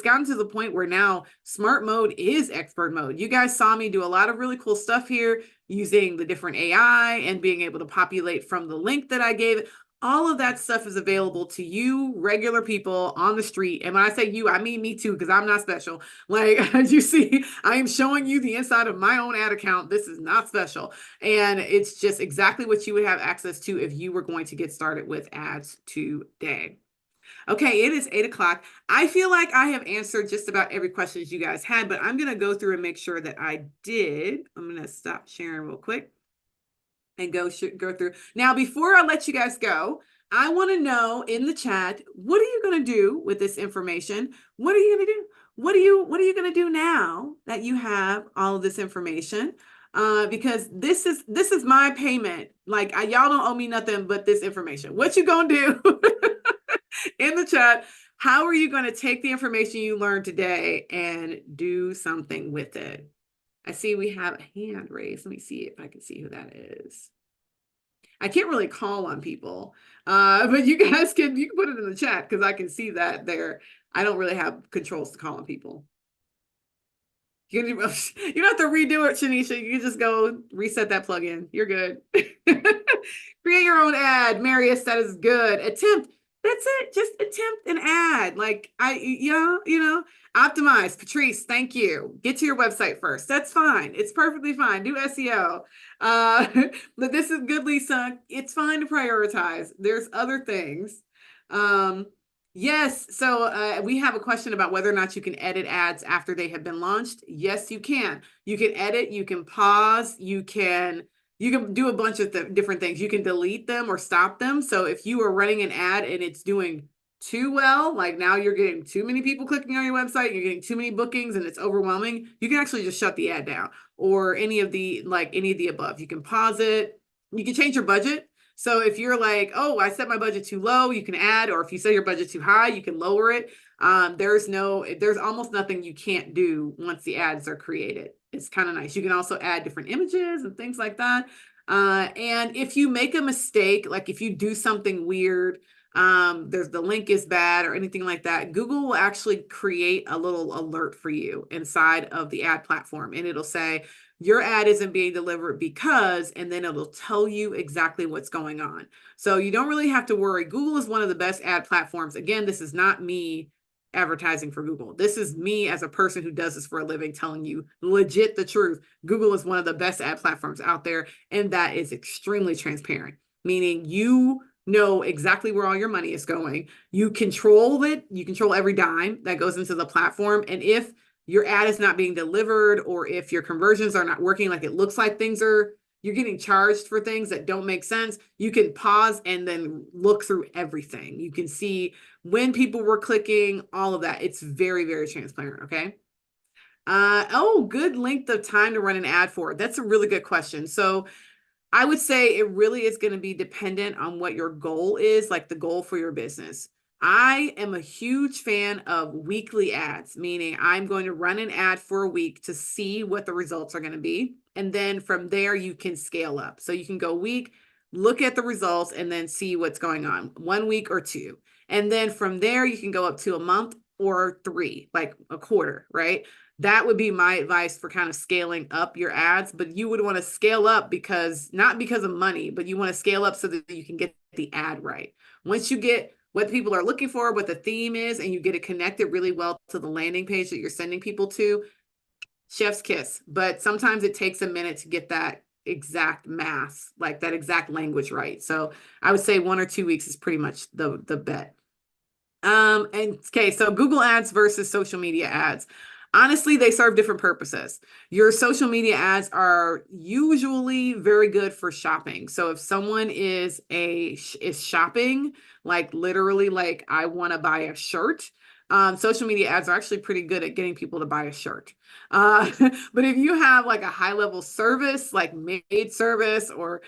gotten to the point where now smart mode is expert mode. You guys saw me do a lot of really cool stuff here using the different AI and being able to populate from the link that I gave. All of that stuff is available to you, regular people on the street. And when I say you, I mean me too, because I'm not special. Like, as you see, I am showing you the inside of my own ad account. This is not special. And it's just exactly what you would have access to if you were going to get started with ads today. Okay, it is 8 o'clock. I feel like I have answered just about every question you guys had, but I'm going to go through and make sure that I did. I'm going to stop sharing real quick and go through. Now, before I let you guys go, I want to know in the chat, what are you going to do with this information? What are you going to do? What are you going to do now that you have all of this information? Because this is my payment. Like, y'all don't owe me nothing but this information. What you going to do? In the chat, how are you going to take the information you learned today and do something with it? I see we have a hand raised. Let me see if I can see who that is. I can't really call on people, but you guys you can put it in the chat because I can see that there. I don't really have controls to call on people. You don't have to redo it, Shanisha. You can just go reset that plugin. You're good. Create your own ad, Marius. That is good. Attempt. That's it. Just attempt an ad. Like optimize. Patrice, thank you. Get to your website first. That's fine. It's perfectly fine. Do SEO. But this is good, Lisa. It's fine to prioritize. There's other things. Yes. So we have a question about whether or not you can edit ads after they have been launched. Yes, you can. You can edit. You can pause. You can do a bunch of different things. You can delete them or stop them. So if you are running an ad and it's doing too well, like now you're getting too many people clicking on your website, you're getting too many bookings and it's overwhelming, you can actually just shut the ad down, or any of the above. You can pause it. You can change your budget. So if you're like, oh, I set my budget too low, you can add, or if you set your budget too high, you can lower it. There's almost nothing you can't do once the ads are created. It's kind of nice. You can also add different images and things like that. And if you make a mistake, like if you do something weird, the link is bad or anything like that, Google will actually create a little alert for you inside of the ad platform. And it'll say, your ad isn't being delivered because, and then it'll tell you exactly what's going on. So you don't really have to worry. Google is one of the best ad platforms. Again, this is not me advertising for Google. This is me as a person who does this for a living telling you legit the truth. Google is one of the best ad platforms out there, and that is extremely transparent. meaning you know exactly where all your money is going. You control it. You control every dime that goes into the platform. And if your ad is not being delivered, or if your conversions are not working like it looks like you're getting charged for things that don't make sense, you can pause and then look through everything. You can see when people were clicking, all of that. It's very, very transparent. Okay. Good length of time to run an ad for. That's a really good question. So I would say it really is going to be dependent on what your goal is, like the goal for your business. I am a huge fan of weekly ads, meaning I'm going to run an ad for a week to see what the results are going to be. And then from there, you can scale up. So you can go week, look at the results, and then see what's going on 1 week or two. And then from there, you can go up to a month or three, like a quarter, right? That would be my advice for kind of scaling up your ads. But you would want to scale up not because of money, but you want to scale up so that you can get the ad right. Once you get what people are looking for, what the theme is, and you get it connected really well to the landing page that you're sending people to, chef's kiss. But sometimes it takes a minute to get that exact math, like that exact language right. So I would say 1 or 2 weeks is pretty much the bet. And okay, so Google ads versus social media ads. Honestly, they serve different purposes. Your social media ads are usually very good for shopping. So if someone is shopping, like literally, like I want to buy a shirt, social media ads are actually pretty good at getting people to buy a shirt. Uh, but if you have like a high level service, like maid service, or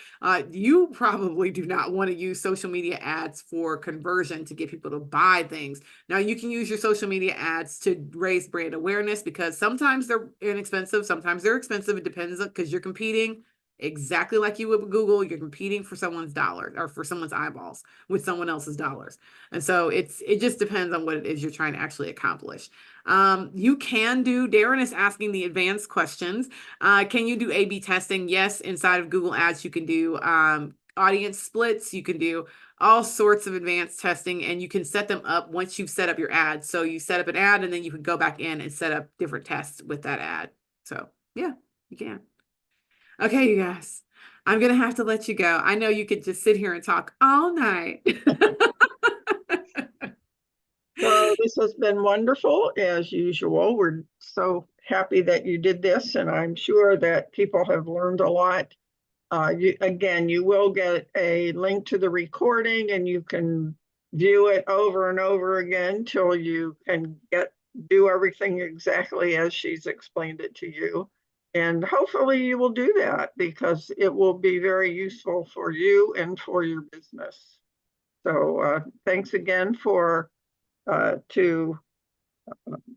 you probably do not want to use social media ads for conversion to get people to buy things. Now, you can use your social media ads to raise brand awareness, because sometimes they're inexpensive, sometimes they're expensive. It depends, because you're competing exactly like you would with Google. You're competing for someone's dollars, or for someone's eyeballs with someone else's dollars. And so it just depends on what it is you're trying to actually accomplish. You can do, Darren is asking the advanced questions. Can you do A/B testing? Yes, inside of Google Ads, you can do audience splits. You can do all sorts of advanced testing, and you can set them up once you've set up your ad. So you set up an ad, and then you can go back in and set up different tests with that ad. So yeah, you can. Okay, you guys, I'm gonna have to let you go. I know you could just sit here and talk all night. So this has been wonderful as usual. We're so happy that you did this, and I'm sure that people have learned a lot. You will get a link to the recording, and you can view it over and over again till you can do everything exactly as she's explained it to you. And hopefully you will do that, because it will be very useful for you and for your business. So thanks again to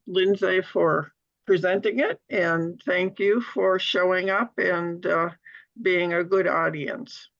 Lindsay for presenting it, and thank you for showing up and being a good audience.